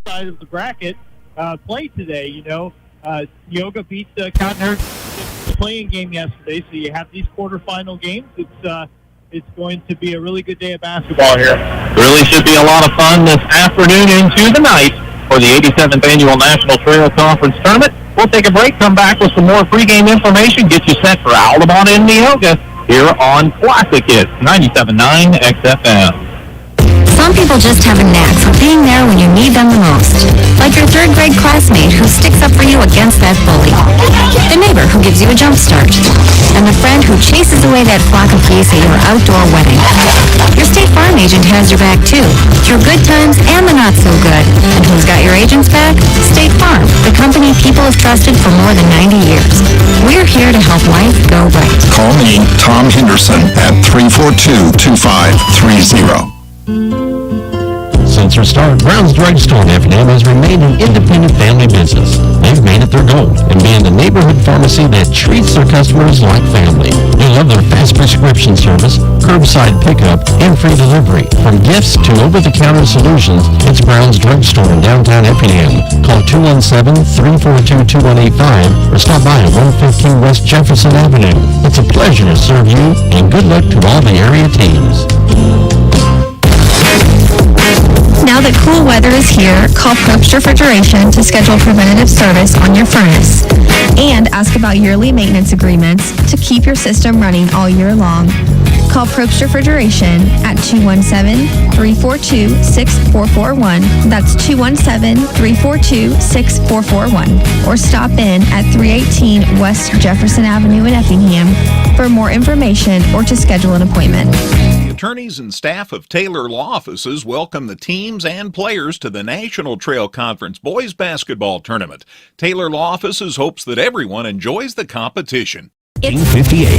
side of the bracket play today. Neoga beat Cottonhurst in the playing game yesterday, so you have these quarterfinal games. It's going to be a really good day of basketball here. Really should be a lot of fun this afternoon into the night for the 87th Annual National Trail Conference Tournament. We'll take a break, come back with some more pregame information, get you set for Altamont and Neoga here on Classic Hits 97.9 XFM. Some people just have a knack for being there when you need them the most. Like your third grade classmate who sticks up for you against that bully. The neighbor who gives you a jump start. And the friend who chases away that flock of geese at your outdoor wedding. Your State Farm agent has your back too, through good times and the not so good. And who's got your agent's back? State Farm, the company people have trusted for more than 90 years. We're here to help life go right. Call me, Tom Henderson, at 342-2530. Since their start, Brown's Drug Store in Effingham has remained an independent family business. They've made it their goal in being the neighborhood pharmacy that treats their customers like family. They love their fast prescription service, curbside pickup, and free delivery. From gifts to over-the-counter solutions, it's Brown's Drug Store in downtown Effingham. Call 217-342-2185 or stop by at 115 West Jefferson Avenue. It's a pleasure to serve you, and good luck to all the area teams. Now that cool weather is here, call Probst Refrigeration to schedule preventative service on your furnace. And ask about yearly maintenance agreements to keep your system running all year long. Call Probst Refrigeration at 217-342-6441. That's 217-342-6441. Or stop in at 318 West Jefferson Avenue in Effingham for more information or to schedule an appointment. The attorneys and staff of Taylor Law Offices welcome the teams and players to the National Trail Conference Boys Basketball Tournament. Taylor Law Offices hopes that everyone enjoys the competition. 58.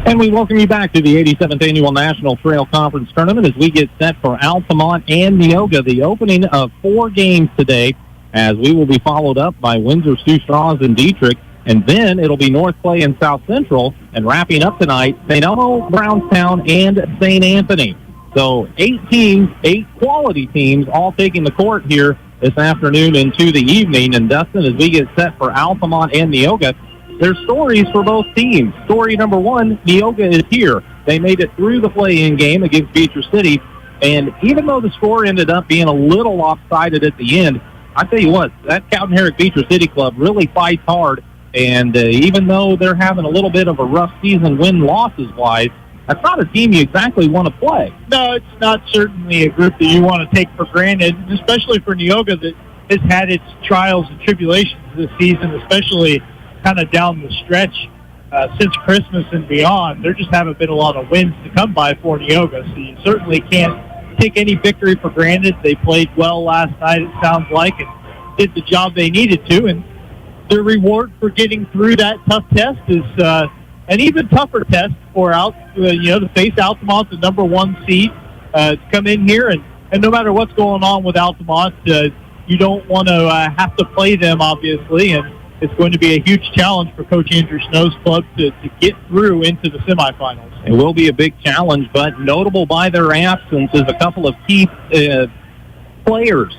And we welcome you back to the 87th Annual National Trail Conference Tournament as we get set for Altamont and Neoga, the opening of 4 games today, as we will be followed up by Windsor, Sioux Straws, and Dietrich. And then it'll be North Clay and South Central, and wrapping up tonight, St. Elmo, Brownstown, and St. Anthony. So 8 teams, 8 quality teams, all taking the court here this afternoon into the evening. And Dustin, as we get set for Altamont and Neoga, there's stories for both teams. Story number 1, Neoga is here. They made it through the play-in game against Beecher City, and even though the score ended up being a little lopsided at the end, I tell you what, that Cowden-Herrick Beecher City club really fights hard. And even though they're having a little bit of a rough season win-losses-wise, that's not a team you exactly want to play. No, it's not certainly a group that you want to take for granted, especially for Neoga that has had its trials and tribulations this season, especially kind of down the stretch since Christmas and beyond. There just haven't been a lot of wins to come by for Neoga, so you certainly can't take any victory for granted. They played well last night, it sounds like, and did the job they needed to, and their reward for getting through that tough test is an even tougher test for to face Altamont, the number 1 seed, to come in here. And no matter what's going on with Altamont, you don't want to have to play them, obviously. And it's going to be a huge challenge for Coach Andrew Snow's club to get through into the semifinals. It will be a big challenge, but notable by their absence is a couple of key players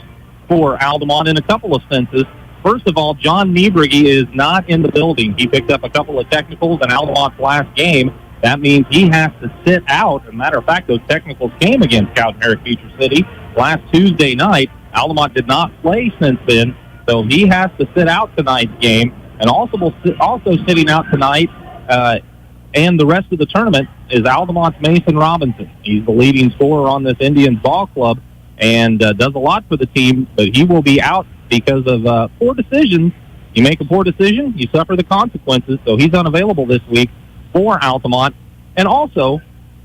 for Altamont in a couple of senses. First of all, John Niebrigi is not in the building. He picked up a couple of technicals in Altamont's last game. That means he has to sit out. As a matter of fact, those technicals came against Cowden-Herrick Beecher City last Tuesday night. Altamont did not play since then, so he has to sit out tonight's game. And also sitting out tonight and the rest of the tournament is Altamont's Mason Robinson. He's the leading scorer on this Indians ball club and does a lot for the team, but he will be out because of poor decisions. You make a poor decision, you suffer the consequences, so he's unavailable this week for Altamont. And also,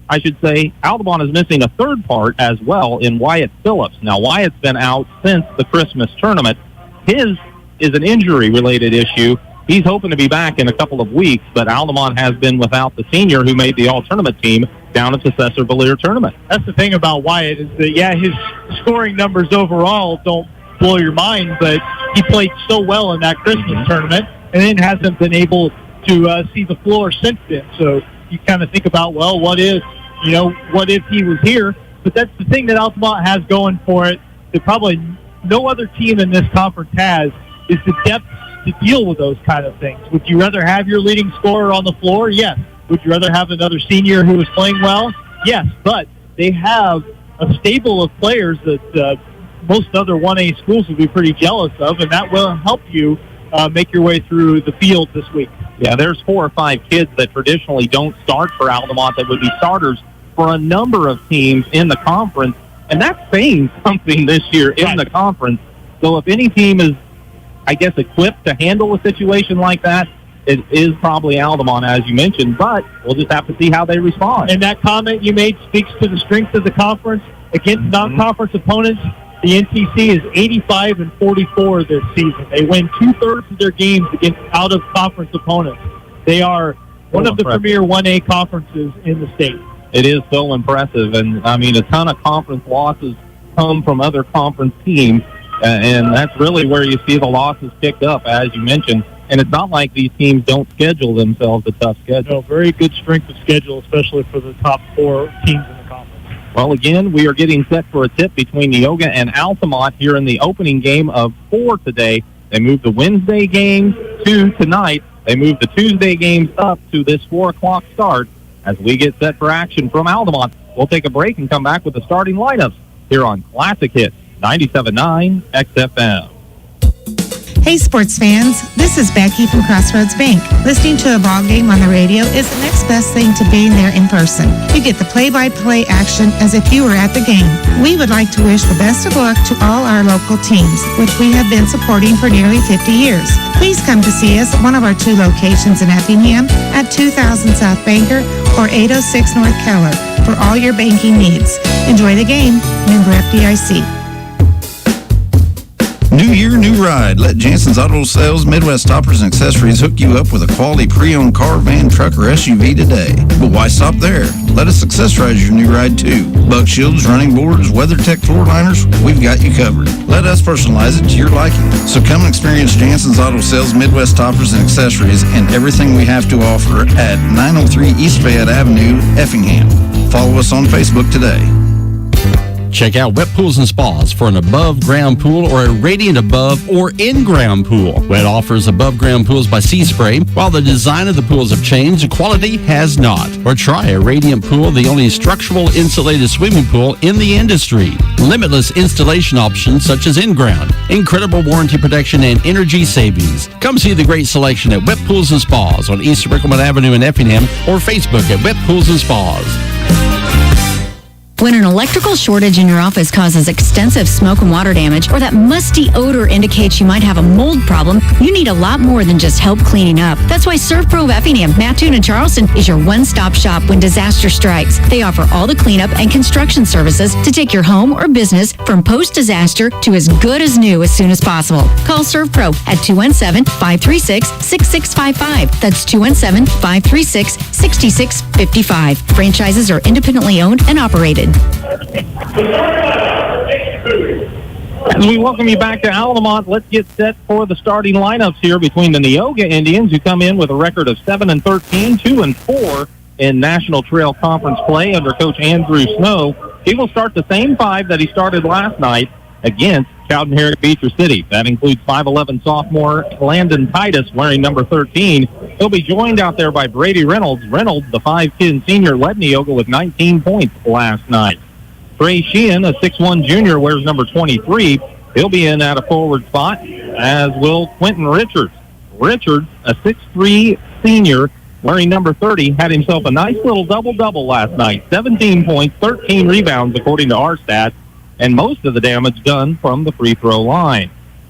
I should say, Altamont is missing a third part as well in Wyatt Phillips. Now, Wyatt's been out since the Christmas tournament. His is an injury-related issue. He's hoping to be back in a couple of weeks, but Altamont has been without the senior who made the all-tournament team down at the Cesar-Valier tournament. That's the thing about Wyatt is that, his scoring numbers overall don't blow your mind, but he played so well in that Christmas tournament and then hasn't been able to see the floor since then. So you kind of think about, well, what if he was here But that's the thing that Altamont has going for it that probably no other team in this conference has, is the depth to deal with those kind of things. Would you rather have your leading scorer on the floor? Yes. Would you rather have another senior who is playing well? Yes. But they have a stable of players that most other 1A schools would be pretty jealous of, and that will help you make your way through the field this week. Yeah, there's 4 or 5 kids that traditionally don't start for Altamont that would be starters for a number of teams in the conference, and that's saying something this year in the conference. So if any team is, I guess, equipped to handle a situation like that, it is probably Altamont, as you mentioned, but we'll just have to see how they respond. And that comment you made speaks to the strength of the conference. Against non-conference opponents, the NTC is 85-44 this season. They win 2/3 of their games against out-of-conference opponents. They are one of the premier 1A conferences in the state. It is so impressive, and I mean, a ton of conference losses come from other conference teams, and that's really where you see the losses picked up, as you mentioned. And it's not like these teams don't schedule themselves a tough schedule. No, very good strength of schedule, especially for the top 4 teams in the conference. Well, again, we are getting set for a tip between Neoga and Altamont here in the opening game of 4 today. They moved the Wednesday games to tonight. They moved the Tuesday games up to this 4 o'clock start as we get set for action from Altamont. We'll take a break and come back with the starting lineups here on Classic Hits 97.9 XFM. Hey sports fans, this is Becky from Crossroads Bank. Listening to a ball game on the radio is the next best thing to being there in person. You get the play-by-play action as if you were at the game. We would like to wish the best of luck to all our local teams, which we have been supporting for nearly 50 years. Please come to see us at one of our 2 locations in Effingham at 2000 South Banker or 806 North Keller for all your banking needs. Enjoy the game. Member FDIC. New year, new ride. Let Jansen's Auto Sales Midwest Toppers and Accessories hook you up with a quality pre-owned car, van, truck, or SUV today. But why stop there? Let us accessorize your new ride too. Bug shields, running boards, WeatherTech floor liners, we've got you covered. Let us personalize it to your liking. So come and experience Jansen's Auto Sales Midwest Toppers and Accessories and everything we have to offer at 903 East Fayette Avenue, Effingham. Follow us on Facebook today. Check out Wet Pools and Spas for an above-ground pool or a radiant above or in-ground pool. Wet offers above-ground pools by Sea Spray. While the design of the pools have changed, the quality has not. Or try a radiant pool, the only structural insulated swimming pool in the industry. Limitless installation options such as in-ground, incredible warranty protection, and energy savings. Come see the great selection at Wet Pools and Spas on East Rickleman Avenue in Effingham or Facebook at Wet Pools and Spas. When an electrical shortage in your office causes extensive smoke and water damage, or that musty odor indicates you might have a mold problem, you need a lot more than just help cleaning up. That's why ServPro of Effingham, Mattoon, and Charleston is your one-stop shop when disaster strikes. They offer all the cleanup and construction services to take your home or business from post-disaster to as good as new as soon as possible. Call ServPro at 217-536-6655. That's 217-536-6655. Franchises are independently owned and operated. As we welcome you back to Altamont, let's get set for the starting lineups here between the Neoga Indians, who come in with a record of 7-13, 2-4 in National Trail Conference play under Coach Andrew Snow. He will start the same 5 that he started last night against Cowden-Herrick Beecher City. That includes 5'11" sophomore Landon Titus wearing number 13. He'll be joined out there by Brady Reynolds. Reynolds, the 5'10" senior, led Neoga with 19 points last night. Trey Sheehan, a 6'1" junior, wears number 23. He'll be in at a forward spot, as will Quentin Richards. Richards, a 6'3" senior, wearing number 30, had himself a nice little double-double last night. 17 points, 13 rebounds, according to our stats, and most of the damage done from the free throw line.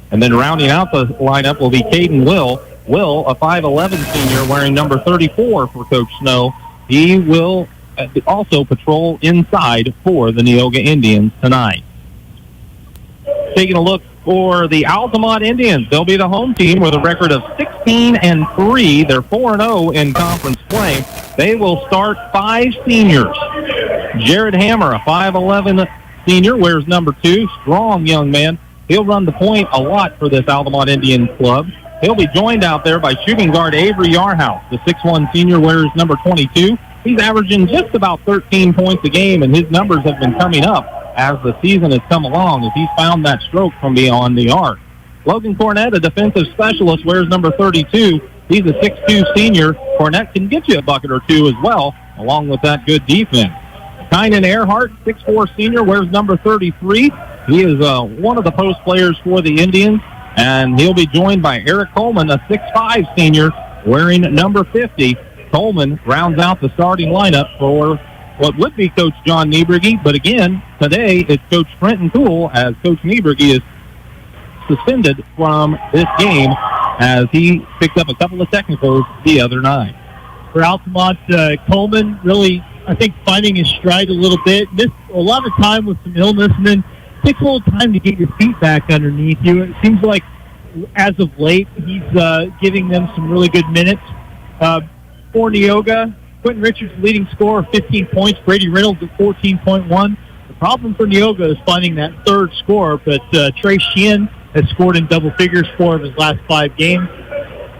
And then rounding out the lineup will be Caden Will. Will, a 5'11" senior, wearing number 34 for Coach Snow. He will also patrol inside for the Neoga Indians tonight. Taking a look for the Altamont Indians, they'll be the home team with a record of 16-3. They're 4-0 in conference play. They will start 5 seniors. Jared Hammer, a 5'11" senior, wears number 2. Strong young man. He'll run the point a lot for this Altamont Indians club. He'll be joined out there by shooting guard Avery Yarhouse. The 6'1" senior wears number 22. he's averaging just about 13 points a game, and his numbers have been coming up as the season has come along, as he's found that stroke from beyond the arc. Logan Cornett, a defensive specialist, wears number 32. He's a 6'2 senior. Cornett can get you a bucket or two as well, along with that good defense. Kynan Earhart, 6'4 senior, wears number 33. He is one of the post players for the Indians, and he'll be joined by Eric Coleman, a 6'5 senior, wearing number 50. Coleman rounds out the starting lineup for what would be Coach John Niebrugge, but again, today it's Coach Trenton Poole, as Coach Niebrugge is suspended from this game as he picked up a couple of technicals the other night. For Altamont, Coleman really, I think, finding his stride a little bit. Missed a lot of time with some illness, and then takes a little time to get your feet back underneath you. It seems like as of late, he's giving them some really good minutes. For Neoga, Quentin Richards leading scorer, 15 points. Brady Reynolds at 14.1. The problem for Neoga is finding that third scorer, but Trey Sheehan has scored in double figures 4 of his last 5 games.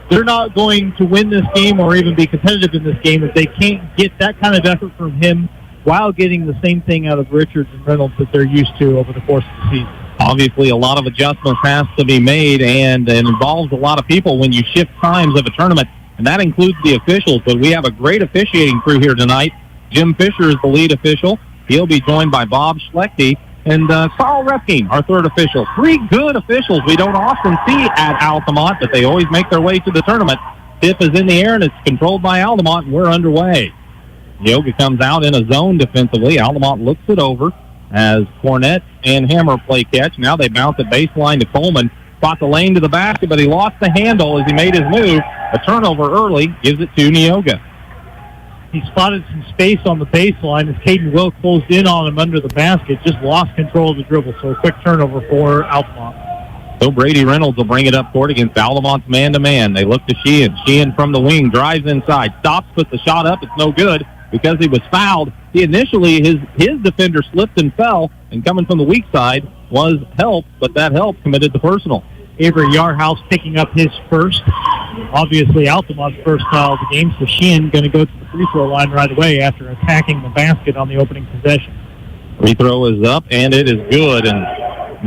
They're not going to win this game or even be competitive in this game if they can't get that kind of effort from him while getting the same thing out of Richards and Reynolds that they're used to over the course of the season. Obviously, a lot of adjustments has to be made, and it involves a lot of people when you shift times of a tournament, and that includes the officials. But we have a great officiating crew here tonight. Jim Fisher is the lead official. He'll be joined by Bob Schlechte and Carl Repking, our third official. 3 good officials we don't often see at Altamont, but they always make their way to the tournament. Tip is in the air, and it's controlled by Altamont, and we're underway. Neoga comes out in a zone defensively. Altamont looks it over as Cornett and Hammer play catch. Now they bounce it baseline to Coleman. Spot the lane to the basket, but he lost the handle as he made his move. A turnover early gives it to Neoga. He spotted some space on the baseline as Caden Will closed in on him under the basket, just lost control of the dribble. So a quick turnover for Altamont. So Brady Reynolds will bring it up court against Altamont's man-to-man. They look to Sheehan. Sheehan from the wing, drives inside, stops, puts the shot up. It's no good because he was fouled. He initially, his defender slipped and fell, and coming from the weak side was help, but that help committed the personal. Avery Yarhouse picking up his first. Obviously, Altamont's first foul of the game, so Sheehan going to go to the free throw line right away after attacking the basket on the opening possession. Free throw is up, and it is good. And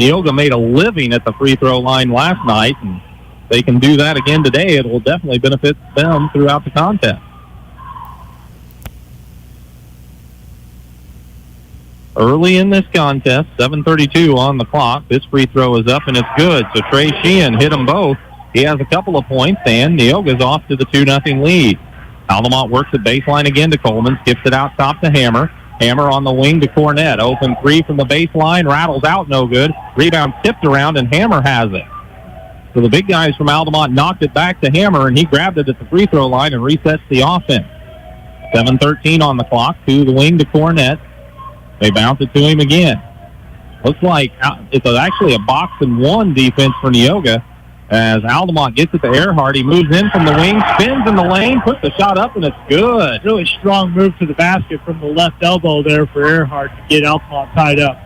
Neoga made a living at the free throw line last night, and they can do that again today. It will definitely benefit them throughout the contest. Early in this contest, 7:32 on the clock. This free throw is up, and it's good. So Trey Sheehan hit them both. He has a couple of points, and Neoga's off to the 2-0 lead. Altamont works the baseline again to Coleman, skips it out top to Hammer. Hammer on the wing to Cornett. Open 3 from the baseline, rattles out, no good. Rebound tipped around, and Hammer has it. So the big guys from Altamont knocked it back to Hammer, and he grabbed it at the free throw line and resets the offense. 7:13 on the clock. To the wing to Cornett. They bounce it to him again. Looks like it's actually a box and one defense for Neoga as Altamont gets it to Earhart. He moves in from the wing, spins in the lane, puts the shot up, and it's good. Really strong move to the basket from the left elbow there for Earhart to get Altamont tied up.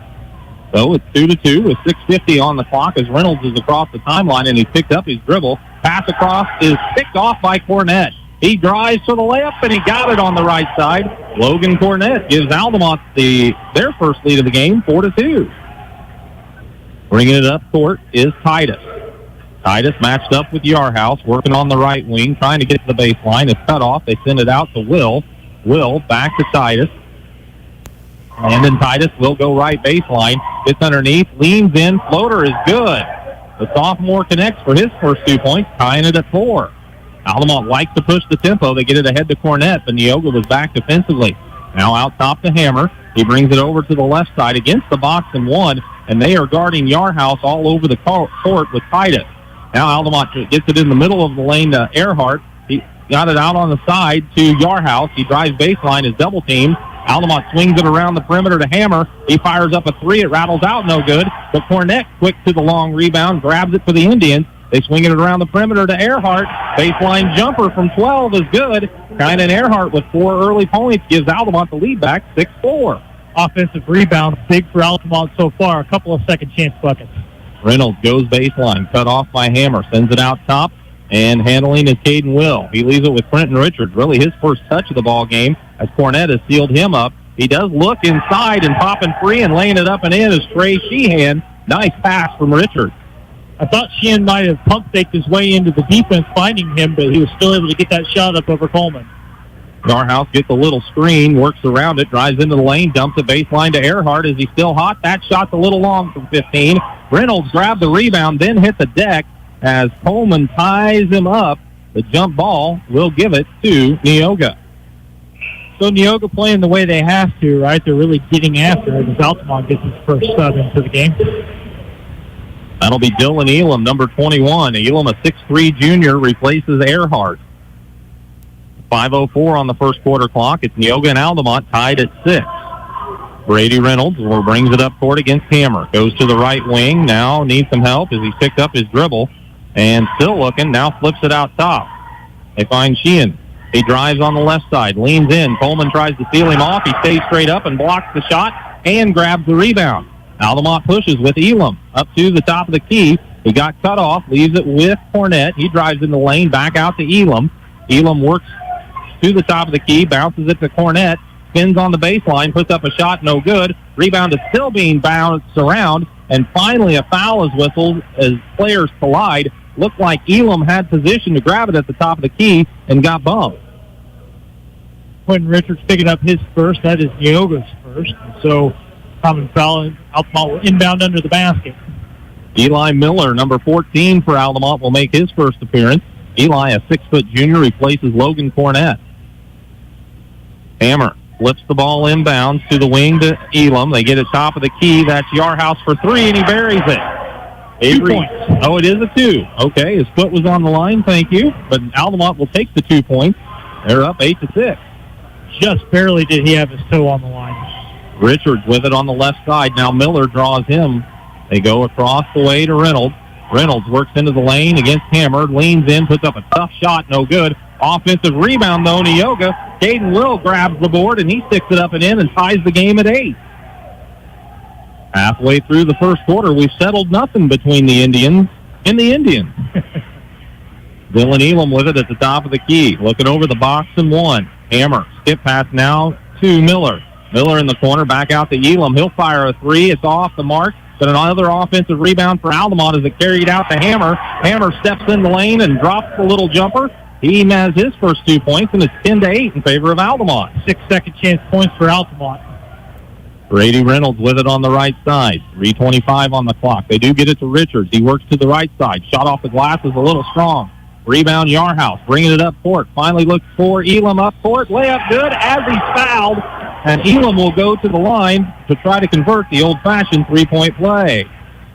So it's 2-2 with 6:50 on the clock as Reynolds is across the timeline, and he picked up his dribble. Pass across is picked off by Cornett. He drives to the layup, and he got it on the right side. Logan Cornett gives Altamont their first lead of the game, 4-2. Bringing it up court is Titus. Titus matched up with Yarhouse, working on the right wing, trying to get to the baseline. It's cut off. They send it out to Will. Will back to Titus. And then Titus will go right baseline. Gets underneath, leans in, floater is good. The sophomore connects for his first 2 points, tying it at 4. Altamont likes to push the tempo. They get it ahead to Cornett, but Neoga was back defensively. Now out top to Hammer. He brings it over to the left side against the box and one, and they are guarding Yarhouse all over the court with Titus. Now Altamont gets it in the middle of the lane to Earhart. He got it out on the side to Yarhouse. He drives baseline, is double teamed. Altamont swings it around the perimeter to Hammer. He fires up a 3. It rattles out, no good. But Cornett, quick to the long rebound, grabs it for the Indians. They swing it around the perimeter to Earhart. Baseline jumper from 12 is good. Kynan Earhart with 4 early points gives Altamont the lead back, 6-4. Offensive rebound, big for Altamont so far. A couple of second chance buckets. Reynolds goes baseline, cut off by Hammer, sends it out top, and handling is Caden Will. He leaves it with Quentin Richards, really his first touch of the ball game. as Cornett has sealed him up. He does look inside and popping free and laying it up and in is Trey Sheehan. Nice pass from Richard. I thought Sheehan might have pump-faked his way into the defense finding him, but he was still able to get that shot up over Coleman. Yarhouse gets a little screen, works around it, drives into the lane, dumps a baseline to Earhart. Is he still hot? That shot's a little long from 15. Reynolds grabbed the rebound, then hit the deck as Coleman ties him up. The jump ball will give it to Neoga. So Neoga playing the way they have to, right? They're really getting after it as Altamont gets his first sub into the game. That'll be Dylan Elam, number 21. Elam, a 6'3 junior, replaces Earhart. 5:04 on the first quarter clock. It's Neoga and Altamont tied at 6. Brady Reynolds brings it up court against Hammer. Goes to the right wing. Now needs some help as he's picked up his dribble. And still looking. Now flips it out top. They find Sheehan. He drives on the left side. Leans in. Coleman tries to seal him off. He stays straight up and blocks the shot and grabs the rebound. Altamont pushes with Elam up to the top of the key. He got cut off. Leaves it with Cornett. He drives in the lane. Back out to Elam. Elam works to the top of the key. Bounces it to Cornett. Spins on the baseline, puts up a shot, no good. Rebound is still being bounced around, and finally a foul is whistled as players collide. Looked like Elam had position to grab it at the top of the key and got bumped. Quentin Richards picking up his first. That is Neoga's first. So common foul. Altamont will inbound under the basket. Eli Miller, number 14 for Altamont, will make his first appearance. Eli, a 6-foot junior, replaces Logan Cornett. Hammer flips the ball inbounds to the wing to Elam. They get it top of the key. That's Yarhouse for 3, and he buries it. 2 points. Oh, it is a 2. Okay, his foot was on the line. Thank you. But Altamont will take the 2 points. They're up 8-6. Just barely did he have his toe on the line. Richards with it on the left side. Now Miller draws him. They go across the way to Reynolds. Reynolds works into the lane against Hammer. Leans in, puts up a tough shot. No good. Offensive rebound, though, Neoga. Caden Will grabs the board, and he sticks it up and in and ties the game at 8. Halfway through the first quarter, we've settled nothing between the Indians and the Indians. Dylan Elam with it at the top of the key. Looking over the box and one. Hammer. Skip pass now to Miller. Miller in the corner, back out to Elam. He'll fire a 3. It's off the mark. But another offensive rebound for Altamont as it carried out to Hammer. Hammer steps in the lane and drops the little jumper. He has his first 2 points, and it's 10-8 in favor of Altamont. 6 second chance points for Altamont. Brady Reynolds with it on the right side. 3:25 on the clock. They do get it to Richards. He works to the right side. Shot off the glass is a little strong. Rebound Yarhouse, bringing it up court. Finally looks for Elam up court. Layup good as he's fouled. And Elam will go to the line to try to convert the old-fashioned three-point play.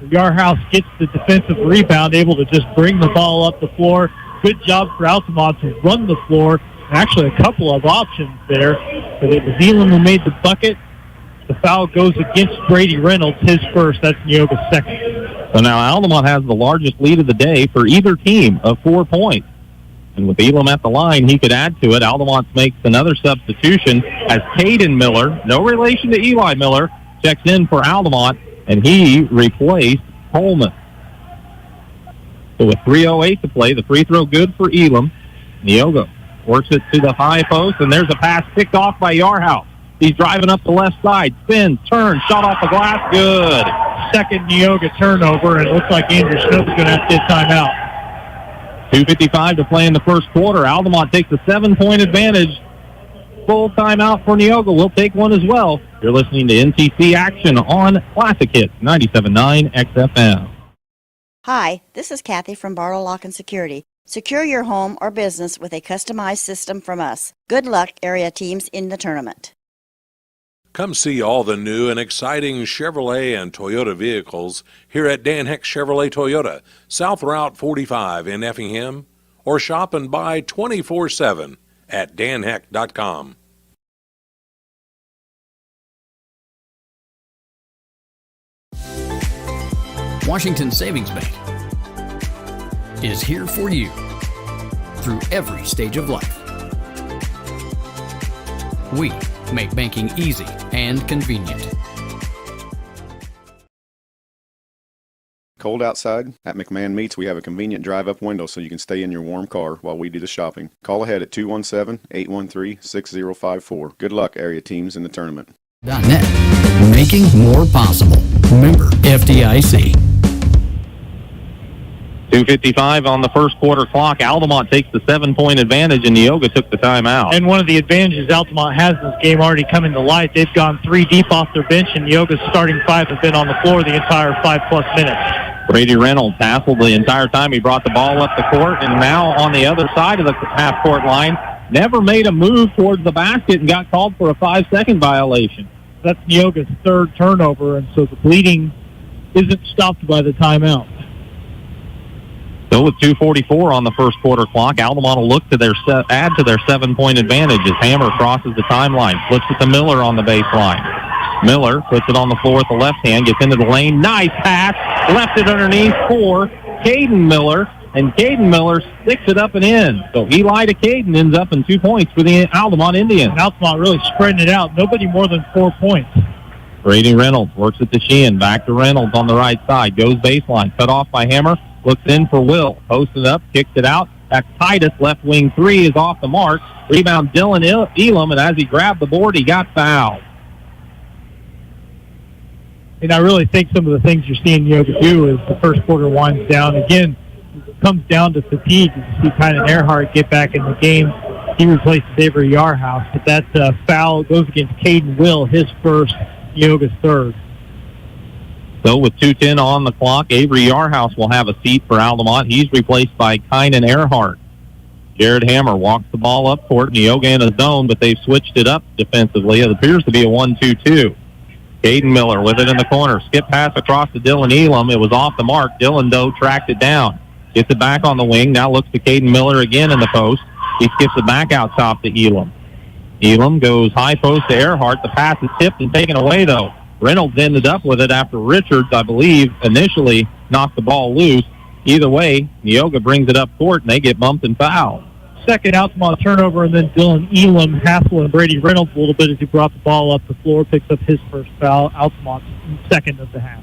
Yarhouse gets the defensive rebound, able to just bring the ball up the floor. Good job for Altamont to run the floor. Actually, a couple of options there. But it was Elam who made the bucket. The foul goes against Brady Reynolds, his first. That's Neoga's second. So now Altamont has the largest lead of the day for either team of 4 points. And with Elam at the line, he could add to it. Altamont makes another substitution as Caden Miller, no relation to Eli Miller, checks in for Altamont, and he replaced Coleman. So with 3:08 to play, the free throw good for Elam. Neoga works it to the high post, and there's a pass picked off by Yarhouse. He's driving up the left side, spins, turns, shot off the glass, good. Second Neoga turnover, and it looks like Andrew Smith is going to have to get timeout. 2:55 to play in the first quarter. Altamont takes a 7-point advantage. Full timeout for Neoga. We'll take one as well. You're listening to NTC Action on Classic Hits 97.9 XFM. Hi, this is Kathy from Barlow Lock and Security. Secure your home or business with a customized system from us. Good luck, area teams, in the tournament. Come see all the new and exciting Chevrolet and Toyota vehicles here at Dan Heck Chevrolet Toyota, South Route 45 in Effingham, or shop and buy 24/7 at danheck.com. Washington Savings Bank is here for you through every stage of life. We make banking easy and convenient. Cold outside? At McMahon Meats, we have a convenient drive-up window so you can stay in your warm car while we do the shopping. Call ahead at 217-813-6054. Good luck, area teams, in the tournament. .net, making more possible. Member FDIC. 2:55 on the first quarter clock. Altamont takes the 7-point advantage, and Neoga took the timeout. And one of the advantages Altamont has in this game already coming to light. They've gone 3 deep off their bench, and Neoga's starting 5 have been on the floor the entire 5+ minutes. Brady Reynolds hassled the entire time he brought the ball up the court, and now on the other side of the half-court line, never made a move towards the basket and got called for a 5-second violation. That's Neoga's 3rd turnover, and so the bleeding isn't stopped by the timeout. So with 2:44 on the first quarter clock, Altamont will look to add to their 7-point advantage as Hammer crosses the timeline, flips it to Miller on the baseline. Miller puts it on the floor with the left hand, gets into the lane, nice pass, left it underneath for Caden Miller, and Caden Miller sticks it up and in. So Eli to Caden ends up in 2 points for the Altamont Indians. And Altamont really spreading it out, nobody more than 4 points. Brady Reynolds works it to Sheehan, back to Reynolds on the right side, goes baseline, cut off by Hammer, looks in for Will, posted up, kicks it out. That's Titus, left wing 3 is off the mark. Rebound Dylan Elam, and as he grabbed the board, he got fouled. And I really think some of the things you're seeing Neoga do as the first quarter winds down. Again, it comes down to fatigue. You see Kynan Earhart get back in the game. He replaces Avery Yarhouse, but that foul goes against Caden Will, his first, Neoga's 3rd. So with 2:10 on the clock, Avery Yarhouse will have a seat for Altamont. He's replaced by Kynan Earhart. Jared Hammer walks the ball up court. Neoga in a zone, but they've switched it up defensively. It appears to be a 1-2-2. Caden Miller with it in the corner. Skip pass across to Dylan Elam. It was off the mark. Dylan, though, tracked it down. Gets it back on the wing. Now looks to Caden Miller again in the post. He skips it back out top to Elam. Elam goes high post to Earhart. The pass is tipped and taken away, though. Reynolds ended up with it after Richards, I believe, initially knocked the ball loose. Either way, Neoga brings it up court, and they get bumped and fouled. Second Altamont turnover, and then Dylan Elam hassling Brady Reynolds a little bit as he brought the ball up the floor, picks up his first foul. Altamont's 2nd of the half.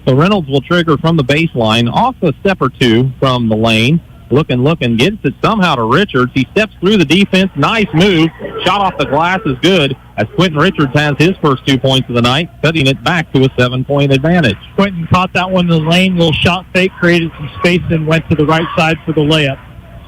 So Reynolds will trigger from the baseline, off a step or 2 from the lane. Looking, gets it somehow to Richards. He steps through the defense. Nice move. Shot off the glass is good, as Quentin Richards has his first 2 points of the night, cutting it back to a 7-point advantage. Quentin caught that one in the lane, little shot fake, created some space, and went to the right side for the layup.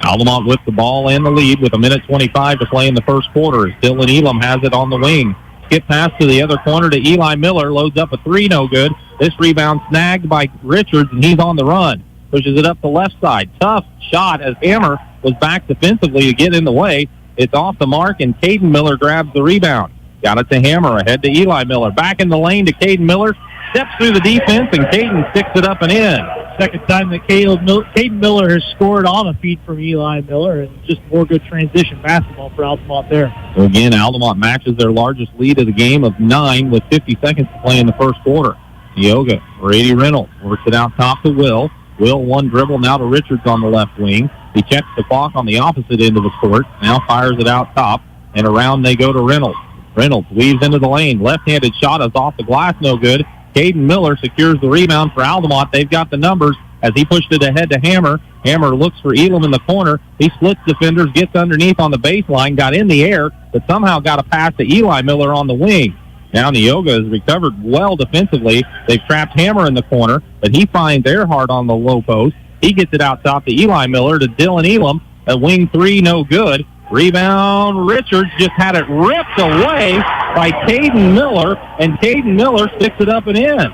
Altamont with the ball and the lead with 1:25 to play in the first quarter as Dylan Elam has it on the wing. Skip pass to the other corner to Eli Miller, loads up a 3, no good. This rebound snagged by Richards, and he's on the run. Pushes it up the left side. Tough shot as Hammer was back defensively to get in the way. It's off the mark, and Caden Miller grabs the rebound. Got it to Hammer, ahead to Eli Miller. Back in the lane to Caden Miller. Steps through the defense, and Caden sticks it up and in. Second time that Caden Miller has scored on a feed from Eli Miller, and just more good transition basketball for Altamont there. So again, Altamont matches their largest lead of the game of 9 with 50 seconds to play in the first quarter. Neoga, Brady Reynolds works it out top to Will. Will one dribble now to Richards on the left wing. He checks the clock on the opposite end of the court. Now fires it out top, and around they go to Reynolds. Reynolds weaves into the lane. Left-handed shot is off the glass, no good. Caden Miller secures the rebound for Altamont. They've got the numbers as he pushed it ahead to Hammer. Hammer looks for Elam in the corner. He splits defenders, gets underneath on the baseline, got in the air, but somehow got a pass to Eli Miller on the wing. Now Neoga has recovered well defensively. They've trapped Hammer in the corner, but he finds Earhart on the low post. He gets it out top to Eli Miller to Dylan Elam. A wing 3, no good. Rebound, Richards just had it ripped away by Caden Miller, and Caden Miller sticks it up and in.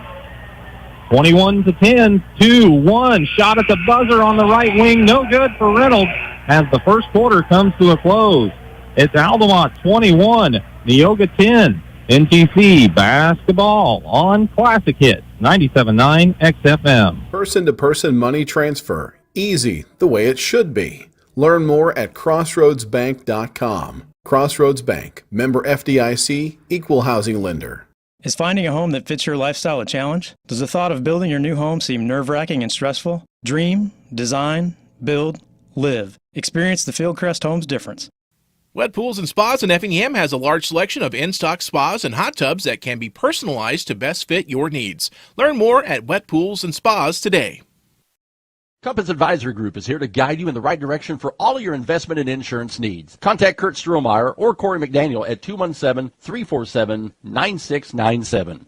21-10, 2-1. Shot at the buzzer on the right wing, no good for Reynolds as the first quarter comes to a close. It's Altamont 21, Neoga 10. NTC basketball on Classic Hits 97.9 XFM. Person-to-person money transfer. Easy, the way it should be. Learn more at crossroadsbank.com. Crossroads Bank, member FDIC, equal housing lender. Is finding a home that fits your lifestyle a challenge? Does the thought of building your new home seem nerve-wracking and stressful? Dream, design, build, live. Experience the Fieldcrest Homes difference. Wet Pools and Spas in Effingham has a large selection of in-stock spas and hot tubs that can be personalized to best fit your needs. Learn more at Wet Pools and Spas today. Compass Advisory Group is here to guide you in the right direction for all of your investment and insurance needs. Contact Kurt Strohmeyer or Corey McDaniel at 217-347-9697.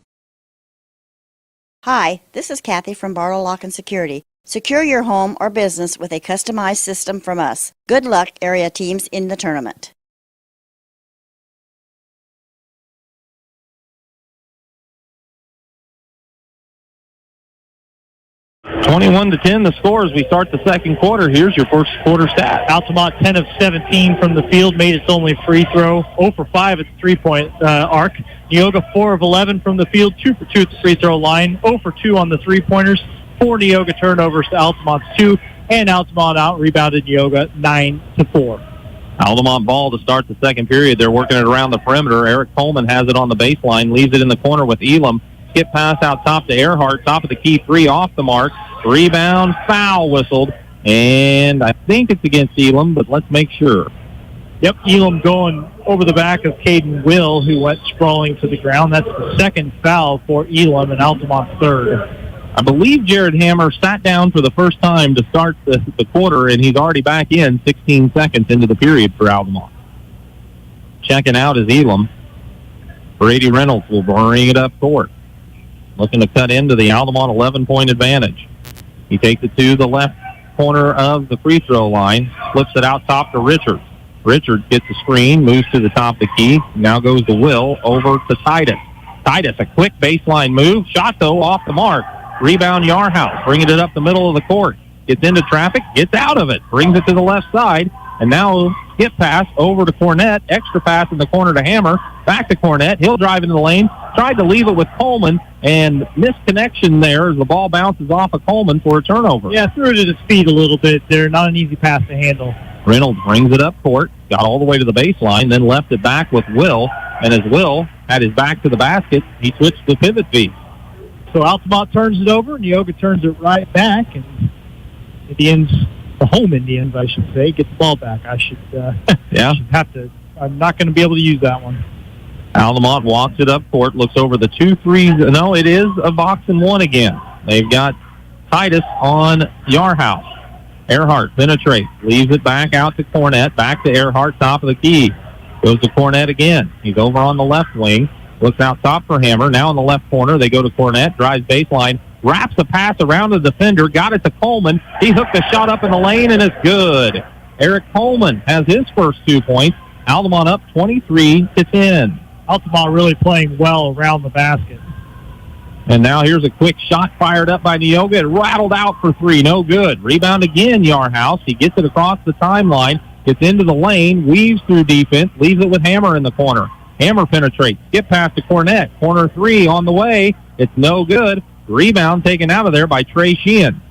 Hi, this is Kathy from Barlow Lock and Security. Secure your home or business with a customized system from us. Good luck, area teams in the tournament. 21-10 the score as we start the second quarter. Here's your first quarter stat. Altamont 10 of 17 from the field, made its only free throw, 0 for 5 at the three-point arc. Neoga 4 of 11 from the field, 2 for 2 at the free throw line, 0 for 2 on the three-pointers, 4 Neoga turnovers to Altamont's 2, and Altamont out-rebounded Neoga 9-4. Altamont ball to start the second period. They're working it around the perimeter. Eric Coleman has it on the baseline, leaves it in the corner with Elam. Skip pass out top to Earhart, top of the key, 3 off the mark. Rebound, foul whistled, and I think it's against Elam, but let's make sure. Yep, Elam going over the back of Caden Will, who went sprawling to the ground. That's the second foul for Elam and Altamont's third. I believe Jared Hammer sat down for the first time to start the quarter, and he's already back in 16 seconds into the period for Altamont. Checking out is Elam. Brady Reynolds will bring it up court. Looking to cut into the Altamont 11-point advantage. He takes it to the left corner of the free throw line, flips it out top to Richards. Richards gets the screen, moves to the top of the key, now goes to Will, over to Titus. Titus, a quick baseline move, shot though off the mark. Rebound Yarhouse, bringing it up the middle of the court. Gets into traffic, gets out of it, brings it to the left side, and now skip pass over to Cornett, extra pass in the corner to Hammer, back to Cornett, he'll drive into the lane, tried to leave it with Coleman, and missed connection there as the ball bounces off of Coleman for a turnover. Yeah, threw it at his feet a little bit there, not an easy pass to handle. Reynolds brings it up court, got all the way to the baseline, then left it back with Will, and as Will had his back to the basket, he switched to pivot feed. So Altamont turns it over, Neoga turns it right back, and Indians, the home Indians, I should say, get the ball back. I should I'm not going to be able to use that one. Altamont walks it up court, looks over the 2 threes. No, it is a box and one again. They've got Titus on Yarhouse. Earhart penetrates, leaves it back out to Cornett, back to Earhart, top of the key. Goes to Cornett again. He's over on the left wing. Looks out top for Hammer. Now in the left corner, they go to Cornett, drives baseline, wraps a pass around the defender, got it to Coleman. He hooked a shot up in the lane, and it's good. Eric Coleman has his first 2 points. Altamont up 23-10. Altamont really playing well around the basket. And now here's a quick shot fired up by Neoga. It rattled out for 3. No good. Rebound again, Yarhouse. He gets it across the timeline, gets into the lane, weaves through defense, leaves it with Hammer in the corner. Hammer penetrates. Skip pass to Cornett. Corner 3 on the way. It's no good. Rebound taken out of there by Trey Sheehan.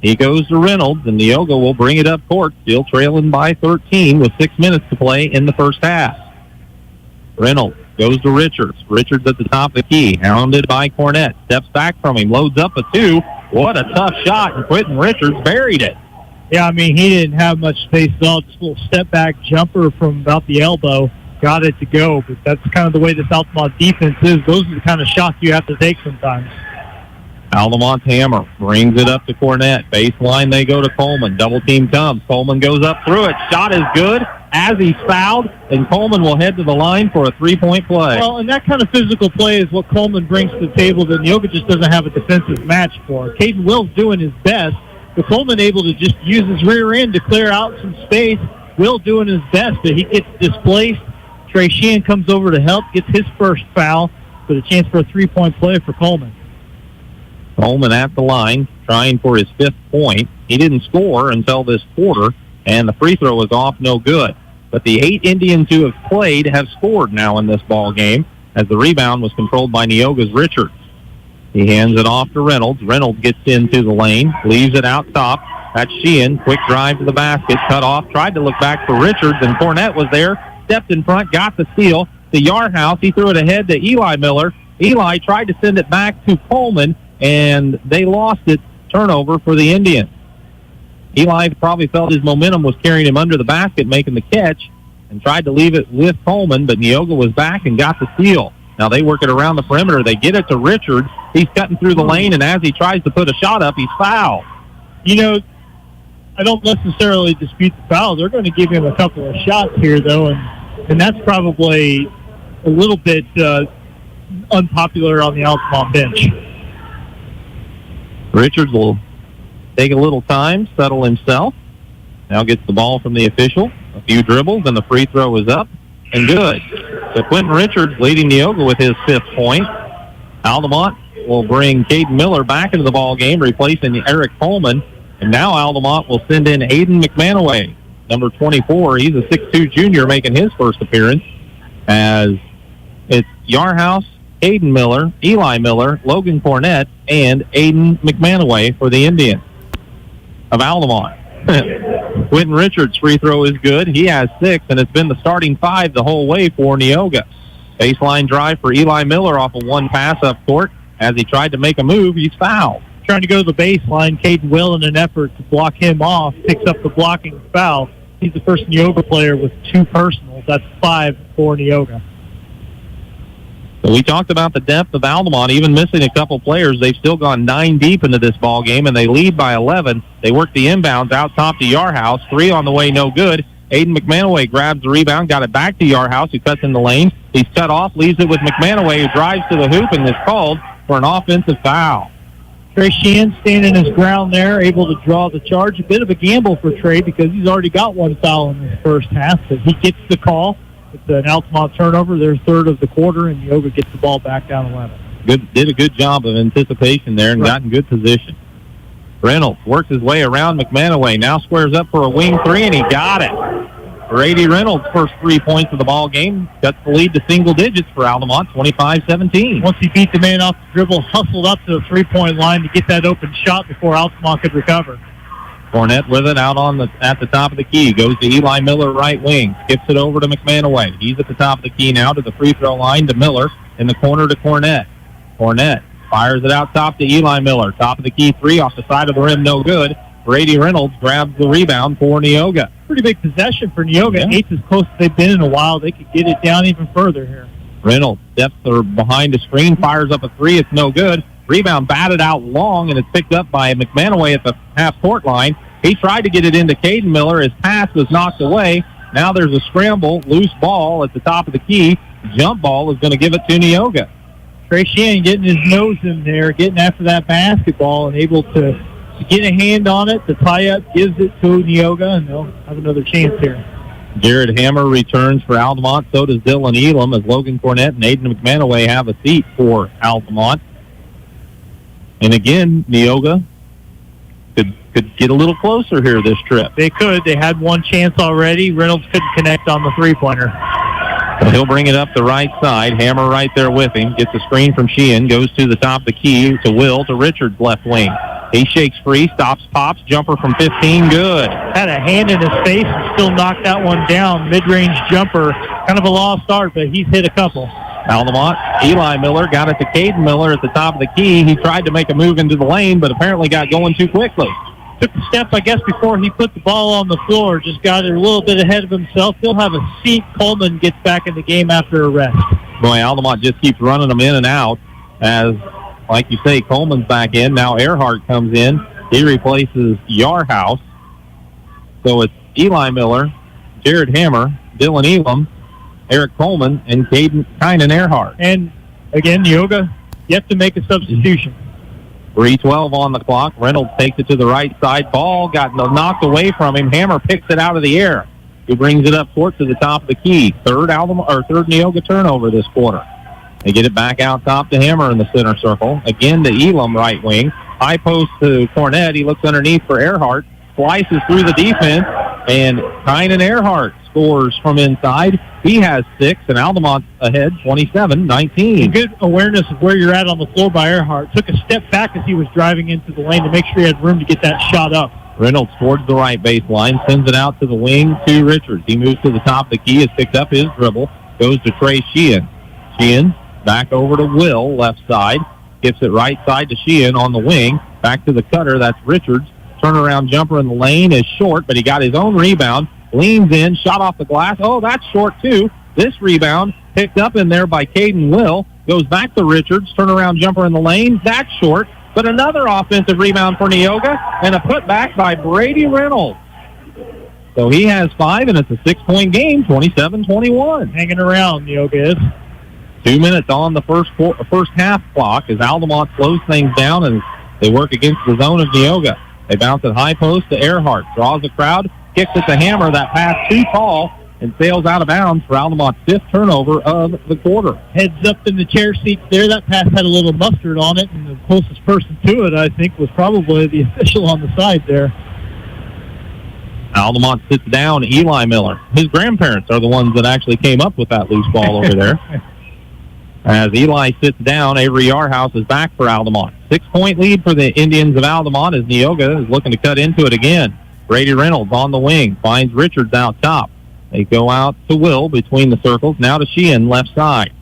He goes to Reynolds, and Neoga will bring it up court, still trailing by 13 with 6 minutes to play in the first half. Reynolds goes to Richards. Richards at the top of the key, hounded by Cornett. Steps back from him, loads up a 2. What a tough shot, and Quentin Richards buried it. Yeah, I mean, he didn't have much space at all. Just a little step-back jumper from about the elbow. Got it to go, but that's kind of the way this Altamont defense is. Those are the kind of shots you have to take sometimes. Altamont's Hammer brings it up to Cornett. Baseline, they go to Coleman. Double team comes. Coleman goes up through it. Shot is good as he's fouled, and Coleman will head to the line for a 3-point play. Well, and that kind of physical play is what Coleman brings to the table that Neoga just doesn't have a defensive match for. Caden Will's doing his best, but Coleman able to just use his rear end to clear out some space. Will doing his best, but he gets displaced. Trey Sheehan comes over to help, gets his first foul, with a chance for a 3-point play for Coleman. Coleman at the line, trying for his 5th point. He didn't score until this quarter, and the free throw was off, no good. But the 8 Indians who have played have scored now in this ball game, as the rebound was controlled by Neoga's Richards. He hands it off to Reynolds. Reynolds gets into the lane, leaves it out top. That's Sheehan. Quick drive to the basket, cut off, tried to look back for Richards, and Cornett was there, stepped in front, got the steal. To Yarhouse, he threw it ahead to Eli Miller. Eli tried to send it back to Coleman, and they lost it. Turnover for the Indians. Eli probably felt his momentum was carrying him under the basket, making the catch, and tried to leave it with Coleman, but Neoga was back and got the steal. Now they work it around the perimeter. They get it to Richards. He's cutting through the lane, and as he tries to put a shot up, he's fouled. You know, I don't necessarily dispute the foul. They're going to give him a couple of shots here, though, and that's probably a little bit unpopular on the Altamont bench. Richards will take a little time, settle himself. Now gets the ball from the official. A few dribbles, and the free throw is up and good. So Quentin Richards leading Neoga with his 5th point. Altamont will bring Caden Miller back into the ball game, replacing Eric Coleman. And now Altamont will send in Aiden McManaway, number 24. He's a 6'2 junior making his first appearance, as it's Yarhouse, Caden Miller, Eli Miller, Logan Cornett, and Aiden McManaway for the Indians of Altamont. Quentin Richards' free throw is good. He has 6, and it's been the starting 5 the whole way for Neoga. Baseline drive for Eli Miller off of one pass up court. As he tried to make a move, he's fouled. Trying to go to the baseline, Caden Will, in an effort to block him off, picks up the blocking foul. He's the first Neoga player with 2 personals. That's 5 for Neoga. So we talked about the depth of Altamont, even missing a couple players. They've still gone 9 deep into this ball game, and they lead by 11. They work the inbounds out top to Yarhouse. 3 on the way, no good. Aiden McManaway grabs the rebound, got it back to Yarhouse, who cuts in the lane. He's cut off, leaves it with McManaway, who drives to the hoop and is called for an offensive foul. Trey Sheehan standing his ground there, able to draw the charge. A bit of a gamble for Trey because he's already got 1 foul in this first half, but he gets the call. It's an Altamont turnover, their 3rd of the quarter, and Neoga gets the ball back down 11. Did a good job of anticipation there and got in good position. Reynolds works his way around McManaway, now squares up for a wing 3, and he got it. Brady Reynolds' first 3 points of the ball game cuts the lead to single digits for Altamont, 25-17. Once he beat the man off the dribble, hustled up to the 3-point line to get that open shot before Altamont could recover. Cornett with it out at the top of the key. Goes to Eli Miller, right wing. Skips it over to McManaway. He's at the top of the key now to the free throw line to Miller. In the corner to Cornett. Cornett fires it out top to Eli Miller. Top of the key 3 off the side of the rim, no good. Brady Reynolds grabs the rebound for Neoga. Pretty big possession for Neoga. Yeah. 8's as close as they've been in a while. They could get it down even further here. Reynolds steps behind the screen, fires up a 3. It's no good. Rebound batted out long, and it's picked up by McManaway at the half-court line. He tried to get it into Caden Miller. His pass was knocked away. Now there's a scramble, loose ball at the top of the key. Jump ball is going to give it to Neoga. Trey Sheehan getting his nose in there, getting after that basketball, and able to get a hand on it. The tie-up gives it to Neoga, and they'll have another chance here. Jared Hammer returns for Altamont. So does Dylan Elam, as Logan Cornett and Aiden McManaway have a seat for Altamont. And again, Neoga could get a little closer here this trip. They could. They had 1 chance already. Reynolds couldn't connect on the 3-pointer. So he'll bring it up the right side. Hammer right there with him. Gets a screen from Sheehan. Goes to the top of the key to Will to Richards' left wing. He shakes free, stops, pops. Jumper from 15, good. Had a hand in his face and still knocked that one down. Mid-range jumper. Kind of a lost start, but he's hit a couple. Altamont, Eli Miller got it to Caden Miller at the top of the key. He tried to make a move into the lane, but apparently got going too quickly. Took a step, I guess, before he put the ball on the floor. Just got it a little bit ahead of himself. He'll have a seat. Coleman gets back in the game after a rest. Boy, Altamont just keeps running them in and out. As, like you say, Coleman's back in. Now Earhart comes in. He replaces Yarhouse. So it's Eli Miller, Jared Hammer, Dylan Elam, Eric Coleman, and Kynan Earhart. And, again, Neoga yet to make a substitution. 3:12 on the clock. Reynolds takes it to the right side. Ball got knocked away from him. Hammer picks it out of the air. He brings it up court to the top of the key. Third Neoga turnover this quarter. They get it back out top to Hammer in the center circle. Again to Elam, right wing. High post to Cornett. He looks underneath for Earhart. Slices through the defense. And Kynan Earhart scores from inside. He has 6, and Altamont ahead 27-19. Good awareness of where you're at on the floor by Earhart. Took a step back as he was driving into the lane to make sure he had room to get that shot up. Reynolds towards the right baseline, sends it out to the wing to Richards. He moves to the top of the key, has picked up his dribble, goes to Trey Sheehan. Sheehan back over to Will, left side. Gives it right side to Sheehan on the wing. Back to the cutter, that's Richards. Turnaround jumper in the lane is short, but he got his own rebound. leans in, shot off the glass. Oh, that's short too. This rebound picked up in there by Caden Will. Goes back to Richards. Turnaround jumper in the lane. That's short. But another offensive rebound for Neoga and a putback by Brady Reynolds. So he has 5, and it's a 6-point game, 27-21. Hanging around, Neoga is. 2 minutes on the first half clock as Altamont slows things down and they work against the zone of Neoga. They bounce at high post to Earhart. Draws the crowd, kicks it to Hammer. That pass too tall and sails out of bounds for Altamont's 5th turnover of the quarter. Heads up in the chair seats there. That pass had a little mustard on it, and the closest person to it, I think, was probably the official on the side there. Altamont sits down Eli Miller. His grandparents are the ones that actually came up with that loose ball over there. As Eli sits down, Avery Yarhouse is back for Altamont. 6-point lead for the Indians of Altamont as Neoga is looking to cut into it again. Brady Reynolds on the wing, finds Richards out top. They go out to Will between the circles. Now to Sheehan, left side.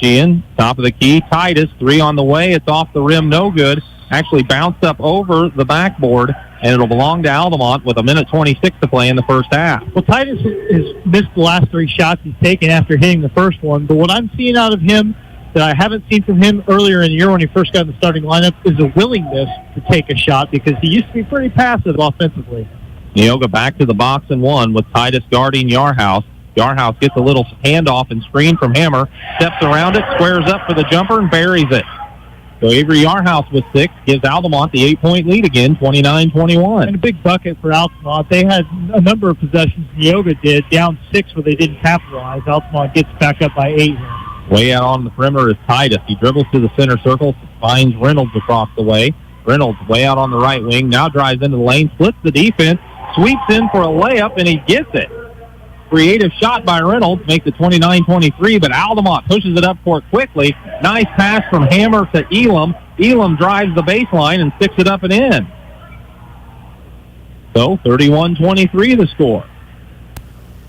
Sheehan, top of the key. Titus, 3 on the way. It's off the rim, no good. Actually bounced up over the backboard, and it'll belong to Altamont with 1:26 to play in the first half. Well, Titus has missed the last 3 shots he's taken after hitting the first one, but what I'm seeing out of him that I haven't seen from him earlier in the year when he first got in the starting lineup is a willingness to take a shot because he used to be pretty passive offensively. Neoga back to the box and 1 with Titus guarding Yarhouse. Yarhouse gets a little handoff and screen from Hammer, steps around it, squares up for the jumper, and buries it. So Avery Yarhouse with 6 gives Altamont the 8-point lead again, 29-21. And a big bucket for Altamont. They had a number of possessions Neoga did, down 6 where they didn't capitalize. Altamont gets back up by 8 here. Way out on the perimeter is Titus. He dribbles to the center circle, finds Reynolds across the way. Reynolds way out on the right wing, now drives into the lane, splits the defense, sweeps in for a layup, and he gets it. Creative shot by Reynolds makes it 29-23, but Altamont pushes it up court quickly. Nice pass from Hammer to Elam. Elam drives the baseline and sticks it up and in. So 31-23 the score.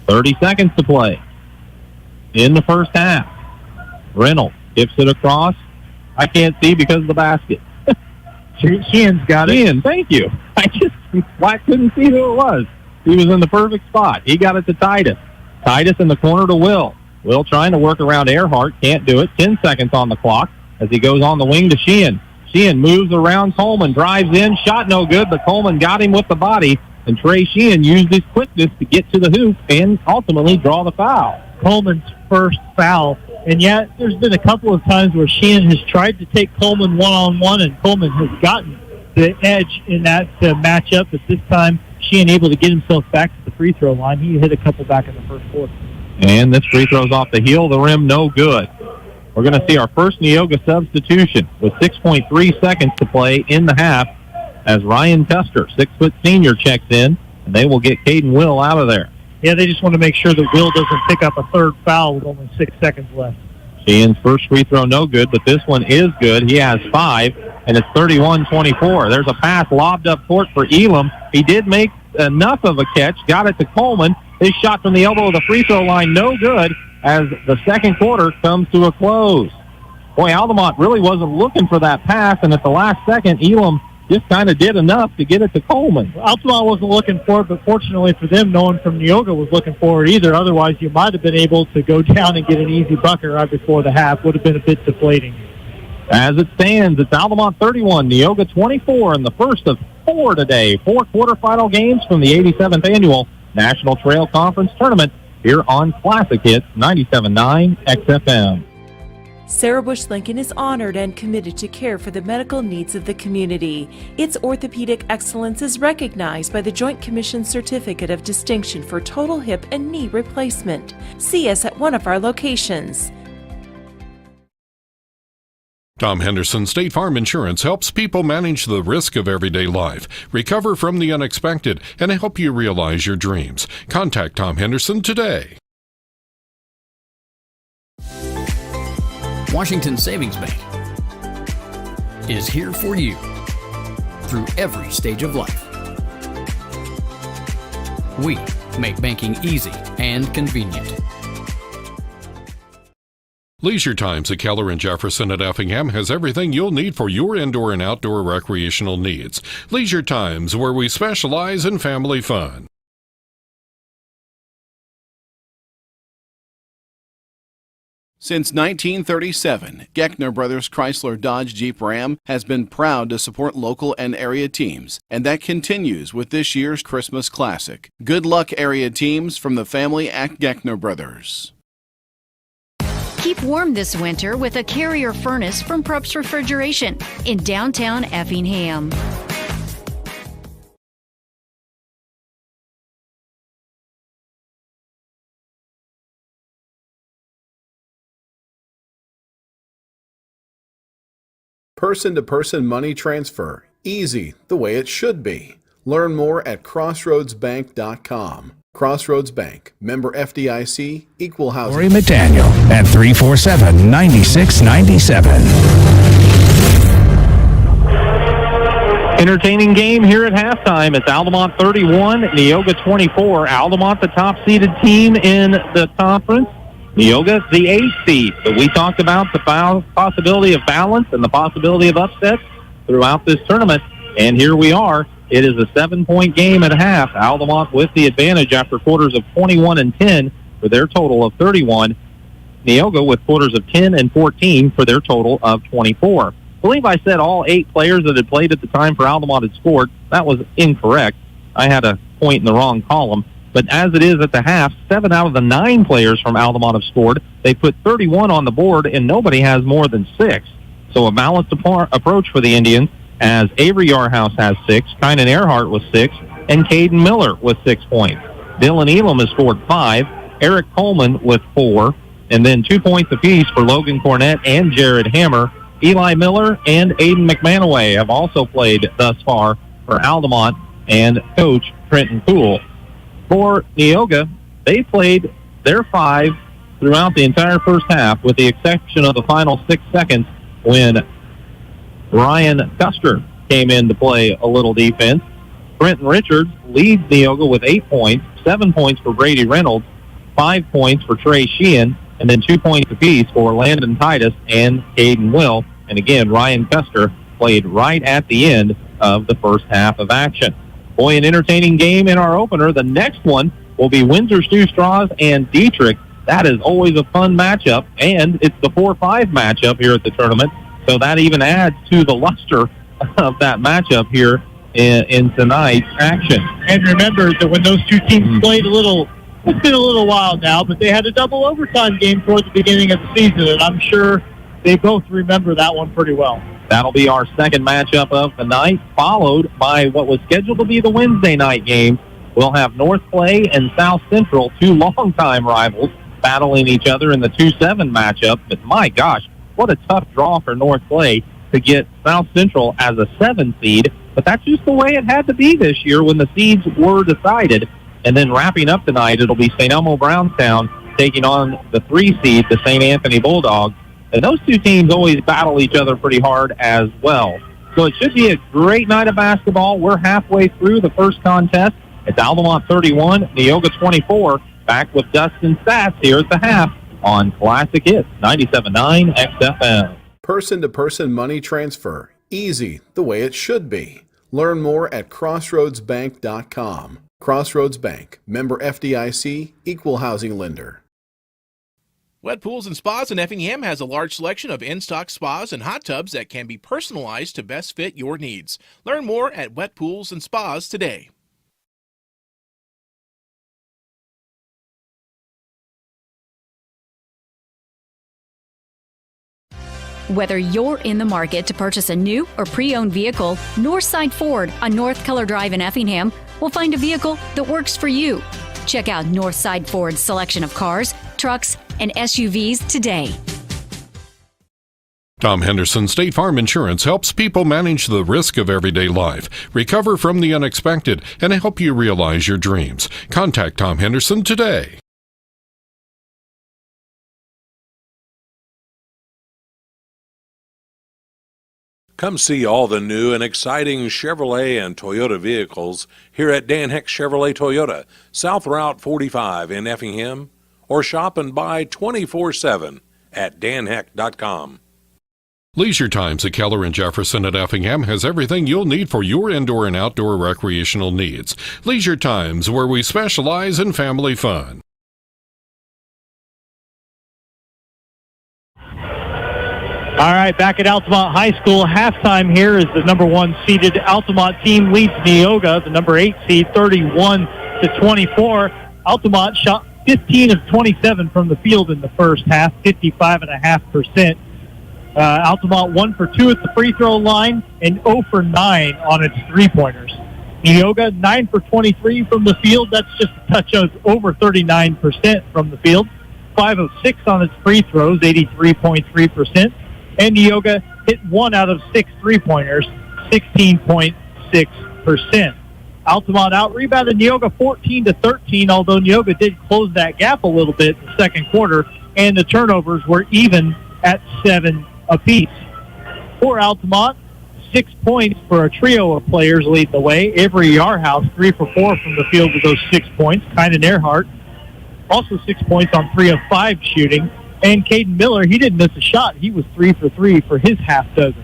30 seconds to play in the first half. Reynolds tips it across. I can't see because of the basket. Sheehan's got it. Sheehan, thank you. I couldn't see who it was. He was in the perfect spot. He got it to Titus. Titus in the corner to Will. Will trying to work around Earhart. Can't do it. 10 seconds on the clock as he goes on the wing to Sheehan. Sheehan moves around Coleman. Drives in. Shot no good, but Coleman got him with the body. And Trey Sheehan used his quickness to get to the hoop and ultimately draw the foul. Coleman's first foul. And yet there's been a couple of times where Sheehan has tried to take Coleman one-on-one, and Coleman has gotten the edge in that matchup. But this time, Sheehan able to get himself back to the free throw line. He hit a couple back in the first quarter. And this free throw's off the heel of the rim, no good. We're going to see our first Neoga substitution with 6.3 seconds to play in the half as Ryan Custer, 6-foot senior, checks in, and they will get Caden Will out of there. Yeah, they just want to make sure that Will doesn't pick up a third foul with only 6 seconds left. Sheehan's first free throw no good, but this one is good. He has 5, and it's 31-24. There's a pass lobbed up court for Elam. He did make enough of a catch, got it to Coleman. His shot from the elbow of the free throw line, no good, as the second quarter comes to a close. Boy, Altamont really wasn't looking for that pass, and at the last second, Elam just kind of did enough to get it to Coleman. Altamont wasn't looking for it, but fortunately for them, no one from Neoga was looking for it either. Otherwise, you might have been able to go down and get an easy bucket right before the half. Would have been a bit deflating. As it stands, it's Altamont 31, Neoga 24 in the first of 4 today. 4 quarterfinal games from the 87th Annual National Trail Conference Tournament here on Classic Hits 97.9 XFM. Sarah Bush Lincoln is honored and committed to care for the medical needs of the community. Its orthopedic excellence is recognized by the Joint Commission Certificate of Distinction for Total Hip and Knee Replacement. See us at one of our locations. Tom Henderson State Farm Insurance helps people manage the risk of everyday life, recover from the unexpected, and help you realize your dreams. Contact Tom Henderson today. Washington Savings Bank is here for you through every stage of life. We make banking easy and convenient. Leisure Times at Keller and Jefferson at Effingham has everything you'll need for your indoor and outdoor recreational needs. Leisure Times, where we specialize in family fun. Since 1937, Geckner Brothers Chrysler Dodge Jeep Ram has been proud to support local and area teams, and that continues with this year's Christmas Classic. Good luck, area teams, from the family at Geckner Brothers. Keep warm this winter with a Carrier furnace from Probst Refrigeration in downtown Effingham. Person-to-person money transfer. Easy, the way it should be. Learn more at crossroadsbank.com. Crossroads Bank, member FDIC, equal housing. Lori McDaniel at 347-9697. Entertaining game here at halftime. It's Altamont 31, Neoga 24. Altamont, the top-seeded team in the conference. Neoga, the 8th seed. So we talked about the possibility of balance and the possibility of upsets throughout this tournament. And here we are. It is a 7-point game at half. Altamont with the advantage after quarters of 21 and 10 for their total of 31. Neoga with quarters of 10 and 14 for their total of 24. I believe I said all 8 players that had played at the time for Altamont had scored. That was incorrect. I had a point in the wrong column. But as it is at the half, 7 out of the 9 players from Altamont have scored. They put 31 on the board, and nobody has more than 6. So a balanced approach for the Indians, as Avery Yarhouse has 6, Kynan Earhart with 6, and Caden Miller with 6 points. Dylan Elam has scored 5, Eric Coleman with 4, and then 2 points apiece for Logan Cornett and Jared Hammer. Eli Miller and Aiden McManaway have also played thus far for Altamont and coach Trenton Poole. For Neoga, they played their 5 throughout the entire first half, with the exception of the final 6 seconds when Ryan Custer came in to play a little defense. Brenton Richards leads Neoga with 8 points, 7 points for Brady Reynolds, 5 points for Trey Sheehan, and then 2 points apiece for Landon Titus and Caden Will. And again, Ryan Custer played right at the end of the first half of action. Boy, an entertaining game in our opener. The next one will be Windsor Stew Straws and Dietrich. That is always a fun matchup, and it's the 4-5 matchup here at the tournament, so that even adds to the luster of that matchup here in tonight's action. And remember that when those two teams played it's been a little while now, but they had a double overtime game toward the beginning of the season, and I'm sure they both remember that one pretty well. That'll be our second matchup of the night, followed by what was scheduled to be the Wednesday night game. We'll have North Clay and South Central, 2 longtime rivals, battling each other in the 2-7 matchup. But my gosh, what a tough draw for North Clay to get South Central as a 7 seed. But that's just the way it had to be this year when the seeds were decided. And then wrapping up tonight, it'll be St. Elmo Brownstown taking on the 3 seed, the St. Anthony Bulldogs. And those two teams always battle each other pretty hard as well. So it should be a great night of basketball. We're halfway through the first contest. It's Altamont 31, Neoga 24. Back with Dustin Stats here at the half on Classic Hits 97.9 XFM. Person-to-person money transfer. Easy, the way it should be. Learn more at crossroadsbank.com. Crossroads Bank, member FDIC, equal housing lender. Wet Pools and Spas in Effingham has a large selection of in-stock spas and hot tubs that can be personalized to best fit your needs. Learn more at Wet Pools and Spas today. Whether you're in the market to purchase a new or pre-owned vehicle, Northside Ford on North Keller Drive in Effingham will find a vehicle that works for you. Check out Northside Ford's selection of cars, trucks, and SUVs today. Tom Henderson State Farm Insurance helps people manage the risk of everyday life, recover from the unexpected, and help you realize your dreams. Contact Tom Henderson today. Come see all the new and exciting Chevrolet and Toyota vehicles here at Dan Heck Chevrolet Toyota, South Route 45 in Effingham, or shop and buy 24/7 at danheck.com. Leisure Times at Keller and Jefferson at Effingham has everything you'll need for your indoor and outdoor recreational needs. Leisure Times, where we specialize in family fun. All right, back at Altamont High School, halftime here is the number 1 seeded Altamont team leads Neoga, the number 8 seed, 31-24. Altamont shot 15 of 27 from the field in the first half, 55.5%. Altamont 1 for 2 at the free throw line and 0 for 9 on its three-pointers. Neoga 9 for 23 from the field. That's just a touch of over 39% from the field. 5 of 6 on its free throws, 83.3%. And Neoga hit 1 out of 6 three-pointers, 16.6%. Altamont out-rebounded Neoga 14-13, although Neoga did close that gap a little bit in the second quarter, and the turnovers were even at 7 apiece. For Altamont, 6 points for a trio of players lead the way. Avery Yarhouse, 3 for 4 from the field with those 6 points. Kynan Earhart, also 6 points on 3 of 5 shooting. And Caden Miller, he didn't miss a shot. He was 3 for 3 for his half dozen.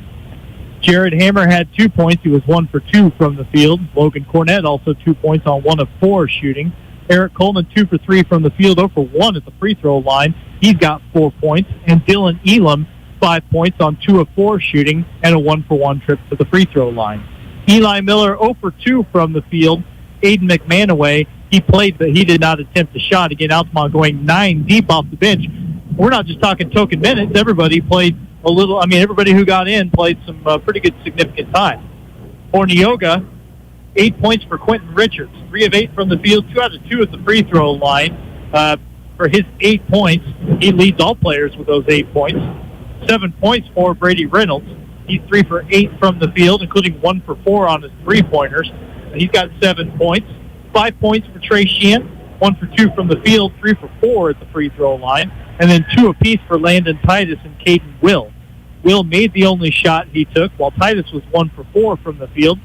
Jared Hammer had 2 points. He was 1 for 2 from the field. Logan Cornett also 2 points on 1 of 4 shooting. Eric Coleman 2 for 3 from the field, 0 for 1 at the free throw line. He's got 4 points. And Dylan Elam, 5 points on 2 of 4 shooting and a 1 for 1 trip to the free throw line. Eli Miller 0 for 2 from the field. Aiden McManaway, he played, but he did not attempt a shot. Again, Altamont going 9 deep off the bench. We're not just talking token minutes. Everybody played a little. I mean, everybody who got in played some pretty good significant time. For Neoga, 8 points for Quentin Richards. 3 of 8 from the field, 2 out of 2 at the free throw line. For his 8 points, he leads all players with those 8 points. 7 points for Brady Reynolds. He's 3 for 8 from the field, including 1 for 4 on his three-pointers. And he's got 7 points. 5 points for Trey Sheehan, 1 for 2 from the field, 3 for 4 at the free throw line. And then 2 apiece for Landon Titus and Caden Will. Will made the only shot he took, while Titus was 1 for 4 from the field.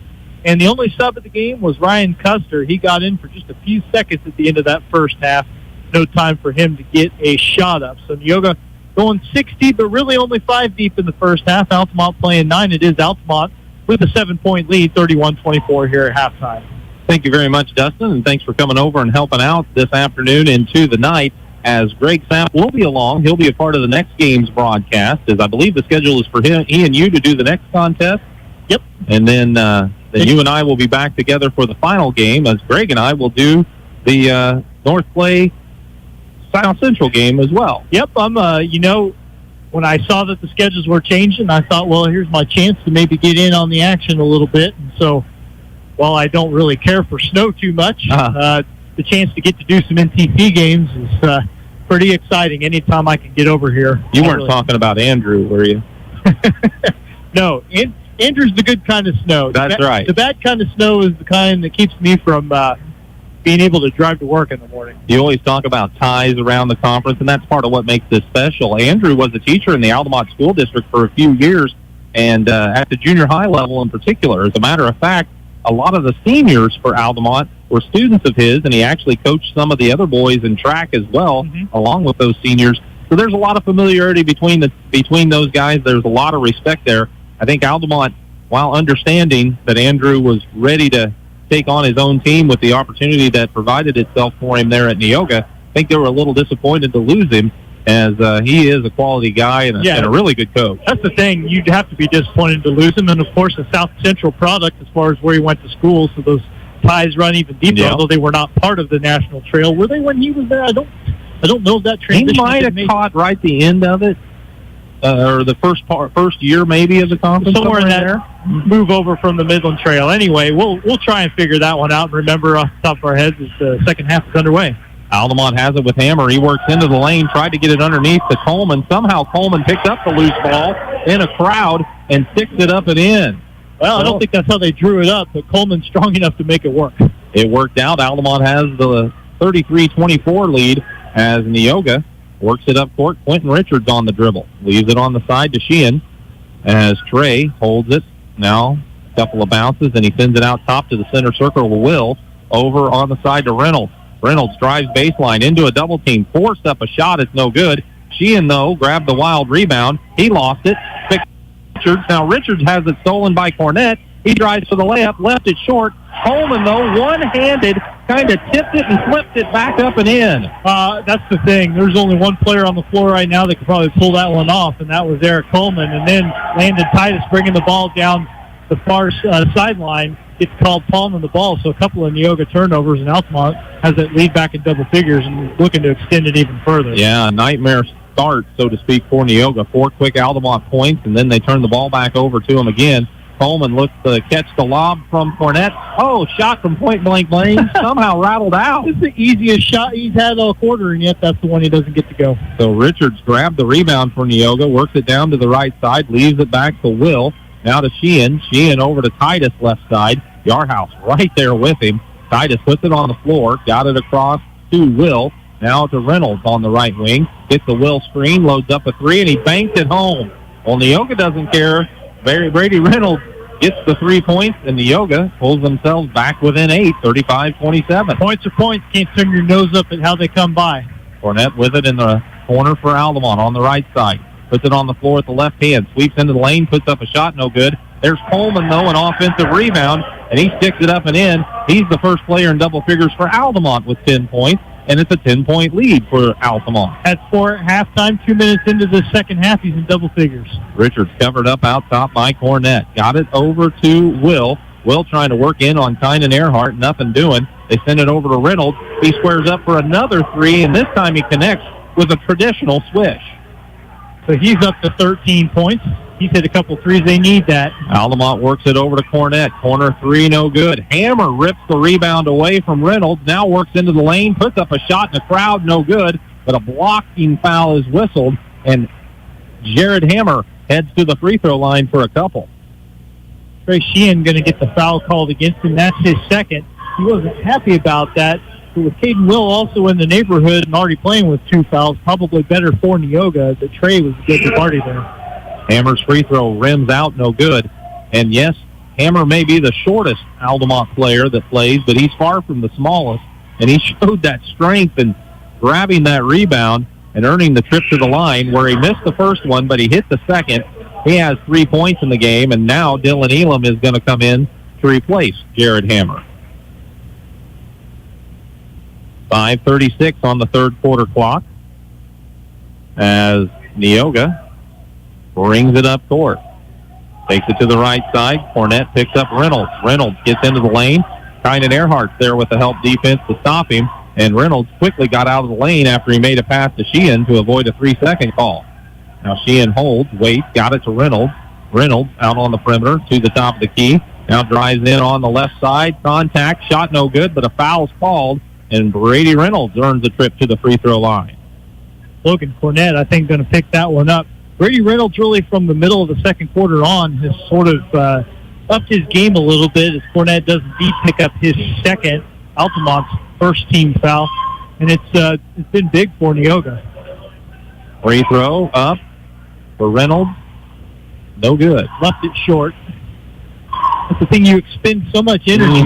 And the only sub of the game was Ryan Custer. He got in for just a few seconds at the end of that first half. No time for him to get a shot up. So Neoga going 6 deep, but really only 5 deep in the first half. Altamont playing 9. It is Altamont with a 7-point lead, 31-24 here at halftime. Thank you very much, Dustin, and thanks for coming over and helping out this afternoon into the night. As Greg Sapp will be along, he'll be a part of the next game's broadcast, as I believe the schedule is for he and you to do the next contest. Yep. And then you and I will be back together for the final game, as Greg and I will do the North Clay South Central game as well. Yep. I'm, when I saw that the schedules were changing, I thought, well, here's my chance to maybe get in on the action a little bit. And so, while I don't really care for snow too much, the chance to get to do some NTC games is pretty exciting anytime I can get over here. You weren't talking about Andrew, were you? No, Andrew's the good kind of snow. That's right. The bad kind of snow is the kind that keeps me from being able to drive to work in the morning. You always talk about ties around the conference, and that's part of what makes this special. Andrew was a teacher in the Altamont School District for a few years, and at the junior high level in particular. As a matter of fact, a lot of the seniors for Altamont were students of his, and he actually coached some of the other boys in track as well, along with those seniors. So there's a lot of familiarity between those guys. There's a lot of respect there. I think Altamont, while understanding that Andrew was ready to take on his own team with the opportunity that provided itself for him there at Neoga, I think they were a little disappointed to lose him, as he is a quality guy and a really good coach. That's the thing. You'd have to be disappointed to lose him. And, of course, a South Central product as far as where he went to school, so those ties run even deeper, although they were not part of the national trail. Were they when he was there? I don't know if that transition. He might have caught right the end of it, or the first year maybe of the conference. Somewhere in that there. Move over from the Midland Trail. Anyway, we'll try and figure that one out and remember off the top of our heads as the second half is underway. Altamont has it with Hammer. He works into the lane, tried to get it underneath to Coleman. Somehow Coleman picks up the loose ball in a crowd and sticks it up and in. Well, I don't think that's how they drew it up, but Coleman's strong enough to make it work. It worked out. Altamont has the 33-24 lead as Neoga works it up court. Quentin Richards on the dribble. Leaves it on the side to Sheehan as Trey holds it. Now a couple of bounces, and he sends it out top to the center circle with Will. Over on the side to Reynolds. Reynolds drives baseline into a double team. Forced up a shot. It's no good. Sheehan, though, grabbed the wild rebound. He lost it. Richards. Now Richards has it stolen by Cornett. He drives for the layup. Left it short. Coleman, though, one-handed kind of tipped it and flipped it back up and in. That's the thing. There's only one player on the floor right now that could probably pull that one off, and that was Eric Coleman. And then Landon Titus bringing the ball down the far sideline gets called palming the ball. So a couple of Neoga turnovers, and Altamont has that lead back in double figures and looking to extend it even further. Yeah, a nightmare start, so to speak, for Neoga. 4 quick Altamont points, and then they turn the ball back over to him again. Coleman looks to catch the lob from Cornett. Oh, shot from point-blank range, somehow rattled out. It's the easiest shot he's had all quarter, and yet that's the one he doesn't get to go. So Richards grabbed the rebound for Neoga, works it down to the right side, leaves it back to Will. Now to Sheehan. Sheehan over to Titus left side. Yarhouse right there with him. Titus puts it on the floor, got it across to Will. Now to Reynolds on the right wing. Gets the Will screen, loads up a three, and he banks it home. Well, Neoga doesn't care. Brady Reynolds gets the 3 points, and Neoga pulls themselves back within 8, 35-27. Points are points. Can't turn your nose up at how they come by. Cornett with it in the corner for Altamont on the right side. Puts it on the floor at the left hand. Sweeps into the lane, puts up a shot, no good. There's Coleman, though, an offensive rebound, and he sticks it up and in. He's the first player in double figures for Altamont with 10 points, and it's a 10-point lead for Altamont. At 4 at halftime, 2 minutes into the second half, he's in double figures. Richards covered up out top by Cornett. Got it over to Will. Will trying to work in on Tynan Earhart, nothing doing. They send it over to Reynolds. He squares up for another three, and this time he connects with a traditional swish. So he's up to 13 points. He's hit a couple threes. They need that. Altamont works it over to Cornett. Corner three, no good. Hammer rips the rebound away from Reynolds. Now works into the lane, puts up a shot in the crowd, no good. But a blocking foul is whistled, and Jared Hammer heads to the free throw line for a couple. Trey Sheehan going to get the foul called against him. That's his second. He wasn't happy about that. But with Caden Will also in the neighborhood and already playing with 2 fouls, probably better for Neoga that Trey was good to party there. Hammer's free throw rims out, no good. And yes, Hammer may be the shortest Altamont player that plays, but he's far from the smallest. And he showed that strength in grabbing that rebound and earning the trip to the line where he missed the first one, but he hit the second. He has 3 points in the game, and now Dylan Elam is going to come in to replace Jared Hammer. 5:36 on the third quarter clock as Neoga brings it up court. Takes it to the right side. Cornett picks up Reynolds. Reynolds gets into the lane. Tynan Earhart's there with the help defense to stop him, and Reynolds quickly got out of the lane after he made a pass to Sheehan to avoid a 3-second call. Now Sheehan holds, waits, got it to Reynolds. Reynolds out on the perimeter to the top of the key. Now drives in on the left side. Contact, shot no good, but a foul's called, and Brady Reynolds earns a trip to the free throw line. Logan Cornett, I think, going to pick that one up. Brady Reynolds really from the middle of the second quarter on has sort of upped his game a little bit as Cornett does indeed pick up his second, Altamont's first team foul, and it's been big for Neoga. Free throw up for Reynolds. No good. Left it short. That's the thing, you expend so much energy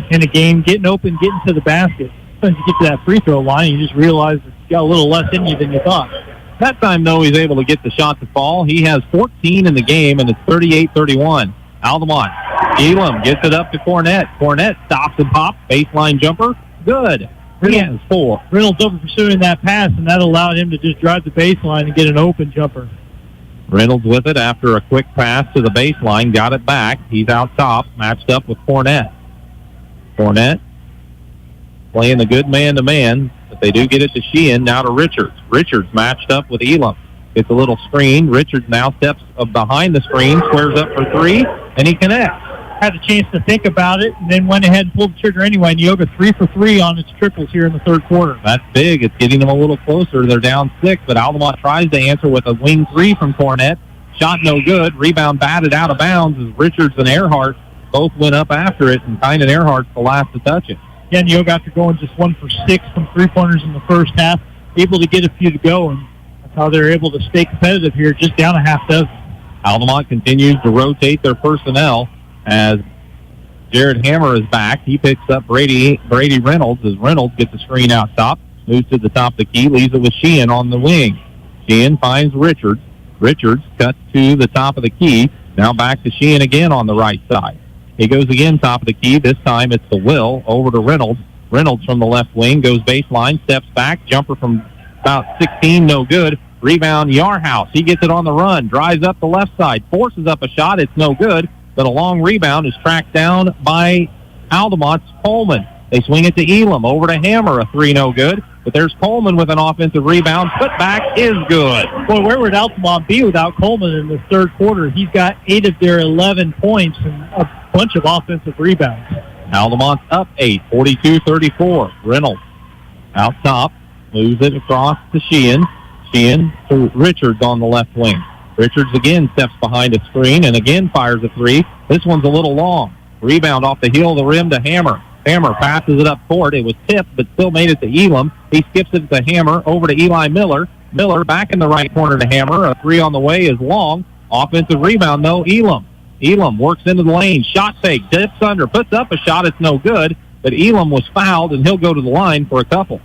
in a game, getting open, getting to the basket. Sometimes you get to that free throw line and you just realize it's got a little less in you than you thought. That time, though, he's able to get the shot to fall. He has 14 in the game, and it's 38-31. Altamont. Elam gets it up to Cornett. Cornett stops and pops. Baseline jumper. Good. He has 4. Reynolds over pursuing that pass, and that allowed him to just drive the baseline and get an open jumper. Reynolds with it after a quick pass to the baseline. Got it back. He's out top, matched up with Cornett. Cornett playing the good man-to-man, but they do get it to Sheehan, now to Richards. Richards matched up with Elam. Gets a little screen. Richards now steps behind the screen, squares up for 3, and he connects. Had a chance to think about it, and then went ahead and pulled the trigger anyway. Neoga 3 for 3 on its triples here in the third quarter. That's big. It's getting them a little closer. They're down 6, but Altamont tries to answer with a wing 3 from Cornett. Shot no good. Rebound batted out of bounds as Richards and Earhart both went up after it, and Tynan Earhart's the last to touch it. Yeah, Neoga, after going just 1 for 6 from three-pointers in the first half, able to get a few to go, and that's how they're able to stay competitive here, just down a half dozen. Altamont continues to rotate their personnel as Jared Hammer is back. He picks up Brady Reynolds as Reynolds gets a screen out top, moves to the top of the key, leaves it with Sheehan on the wing. Sheehan finds Richards. Richards cuts to the top of the key. Now back to Sheehan again on the right side. He goes again top of the key. This time it's to Will over to Reynolds. Reynolds from the left wing goes baseline, steps back, jumper from about 16, no good. Rebound, Yarhouse. He gets it on the run, drives up the left side, forces up a shot. It's no good, but a long rebound is tracked down by Altamont's Coleman. They swing it to Elam, over to Hammer, a three, no good. But there's Coleman with an offensive rebound. Put back is good. Boy, where would Altamont be without Coleman in the third quarter? He's got 8 of their 11 points and a bunch of offensive rebounds. Altamont's up 8, 42-34. Reynolds out top, moves it across to Sheehan. Sheehan to Richards on the left wing. Richards again steps behind a screen and again fires a three. This one's a little long. Rebound off the heel of the rim to Hammer. Hammer passes it up court. It was tipped, but still made it to Elam. He skips it to Hammer, over to Eli Miller. Miller back in the right corner to Hammer. A three on the way is long. Offensive rebound, though, Elam. Elam works into the lane. Shot fake, dips under, puts up a shot. It's no good, but Elam was fouled, and he'll go to the line for a couple.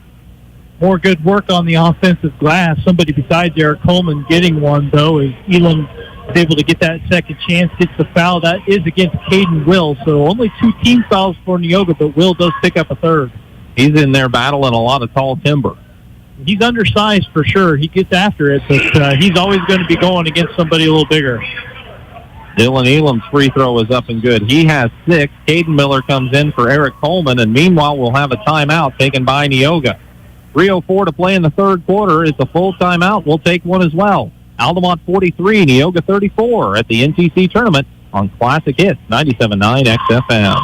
More good work on the offensive glass. Somebody besides Eric Coleman getting one, though, as Elam is able to get that second chance, gets the foul. That is against Caden Will, so only 2 team fouls for Neoga, but Will does pick up a third. He's in there battling a lot of tall timber. He's undersized for sure. He gets after it, but he's always going to be going against somebody a little bigger. Dylan Elam's free throw is up and good. He has 6. Caden Miller comes in for Eric Coleman, and meanwhile we'll have a timeout taken by Neoga. 3:04 to play in the third quarter. It's a full timeout. We'll take one as well. Altamont 43, Neoga 34 at the NTC tournament on Classic Hits 97.9 XFM.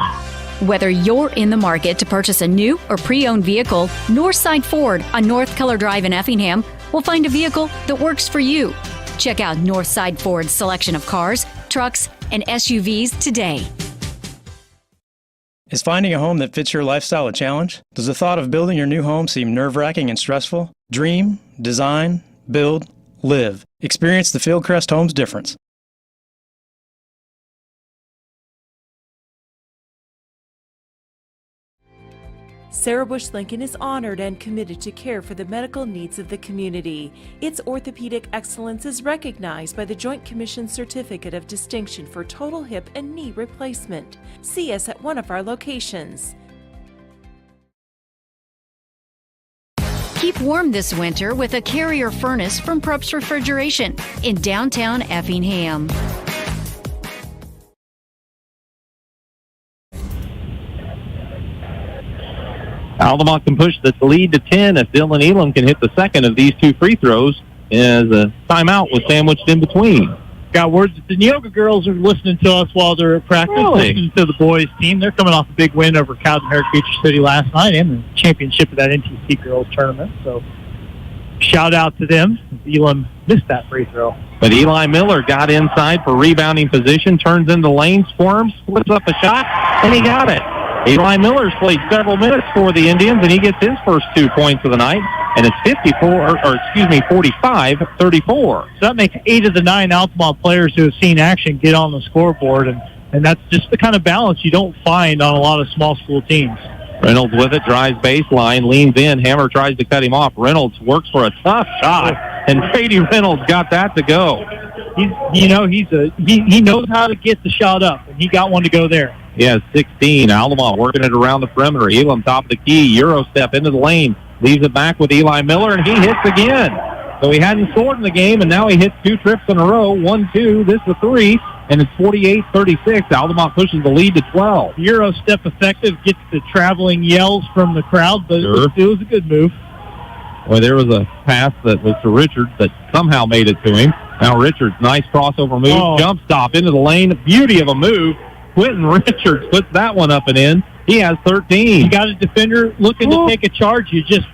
Whether you're in the market to purchase a new or pre-owned vehicle, Northside Ford on North Keller Drive in Effingham will find a vehicle that works for you. Check out Northside Ford's selection of cars, trucks, and SUVs today. Is finding a home that fits your lifestyle a challenge? Does the thought of building your new home seem nerve-wracking and stressful? Dream, design, build, live. Experience the Fieldcrest Homes difference. Sarah Bush Lincoln is honored and committed to care for the medical needs of the community. Its orthopedic excellence is recognized by the Joint Commission Certificate of Distinction for Total Hip and Knee Replacement. See us at one of our locations. Keep warm this winter with a Carrier furnace from Probst Refrigeration in downtown Effingham. Altamont can push the lead to 10 if Dylan Elam can hit the second of these 2 free throws, as a timeout was sandwiched in between. Got word that the Neoga girls are listening to us while they're at practice, listening to the boys team. They're coming off a big win over Cowdenhurst Beecher City last night and the championship of that NTC girls tournament. So shout out to them. Elam missed that free throw. But Eli Miller got inside for rebounding position, turns into lane, squirms, slips up a shot, and he got it. Eli Miller's played several minutes for the Indians, and he gets his first 2 points of the night, and it's 45-34. So that makes 8 of the 9 Altamont players who have seen action get on the scoreboard, and that's just the kind of balance you don't find on a lot of small school teams. Reynolds with it, drives baseline, leans in. Hammer tries to cut him off. Reynolds works for a tough shot, and Brady Reynolds got that to go. He knows how to get the shot up, and he got one to go there. He has 16. Altamont working it around the perimeter. Elam top of the key. Euro step into the lane. Leaves it back with Eli Miller, and he hits again. So he hadn't scored in the game, and now he hits 2 trips in a row. 1-2. This is a 3, and it's 48-36. Altamont pushes the lead to 12. Euro step effective, gets the traveling yells from the crowd, but sure. It was a good move. Well, there was a pass that was to Richards that somehow made it to him. Now Richards, nice crossover move, jump stop into the lane. Beauty of a move. Quentin Richards puts that one up and in. He has 13. You got a defender looking to take a charge. You just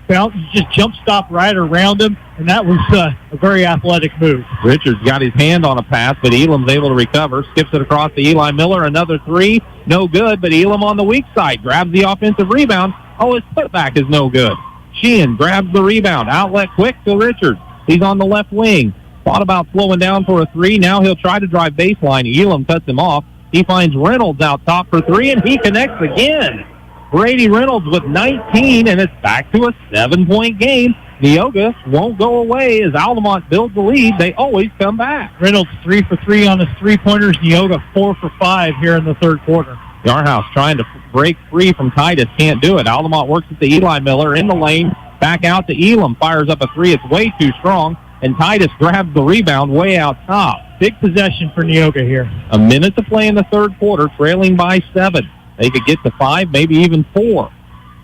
jump stop right around him, and that was a very athletic move. Richards got his hand on a pass, but Elam's able to recover. Skips it across to Eli Miller. Another 3. No good, but Elam on the weak side. Grabs the offensive rebound. Oh, his putback is no good. Sheehan grabs the rebound. Outlet quick to Richards. He's on the left wing. Thought about slowing down for a 3. Now he'll try to drive baseline. Elam cuts him off. He finds Reynolds out top for 3, and he connects again. Brady Reynolds with 19, and it's back to a 7-point game. Neoga won't go away as Altamont builds the lead. They always come back. Reynolds 3 for 3 on his 3-pointers. Neoga 4 for 5 here in the third quarter. Yarhouse trying to break free from Titus. Can't do it. Altamont works at the Eli Miller in the lane. Back out to Elam. Fires up a three. It's way too strong. And Titus grabs the rebound way out top. Big possession for Neoga here. A minute to play in the third quarter, trailing by 7. They could get to 5, maybe even 4.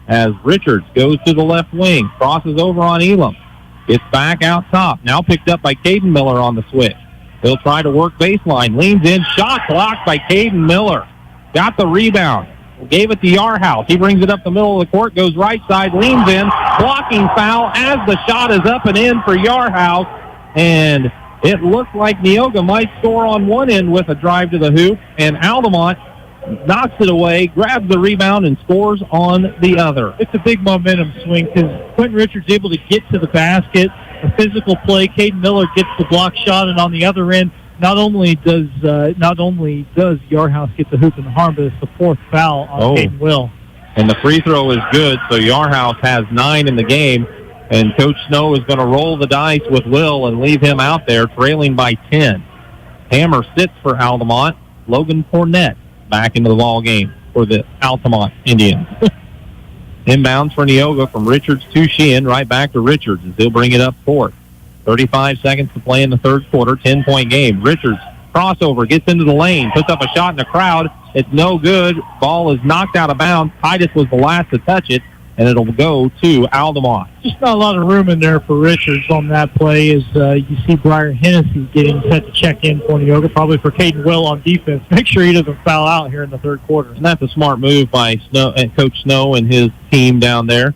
As Richards goes to the left wing. Crosses over on Elam. Gets back out top. Now picked up by Caden Miller on the switch. He'll try to work baseline. Leans in. Shot blocked by Caden Miller. Got the rebound. Gave it to Yarhouse. He brings it up the middle of the court. Goes right side. Leans in. Blocking foul as the shot is up and in for Yarhouse. And it looks like Neoga might score on one end with a drive to the hoop. And Altamont knocks it away, grabs the rebound, and scores on the other. It's a big momentum swing because Quentin Richards able to get to the basket. A physical play. Caden Miller gets the block shot, and on the other end, not only does Yarhouse get the hoop and the harm, but it's the 4th foul on Caden Will. And the free throw is good, so Yarhouse has 9 in the game, and Coach Snow is going to roll the dice with Will and leave him out there, trailing by 10. Hammer sits for Altamont. Logan Cornett back into the ball game for the Altamont Indians. Inbounds for Neoga from Richards to Sheehan, right back to Richards as he'll bring it up court. 35 seconds to play in the third quarter, 10-point game. Richards, crossover, gets into the lane, puts up a shot in the crowd. It's no good. Ball is knocked out of bounds. Titus was the last to touch it, and it'll go to Altamont. Just not a lot of room in there for Richards on that play as you see Briar Hennessy getting set to check in for Neoga, probably for Caden Will on defense. Make sure he doesn't foul out here in the third quarter. And that's a smart move by Coach Snow and his team down there,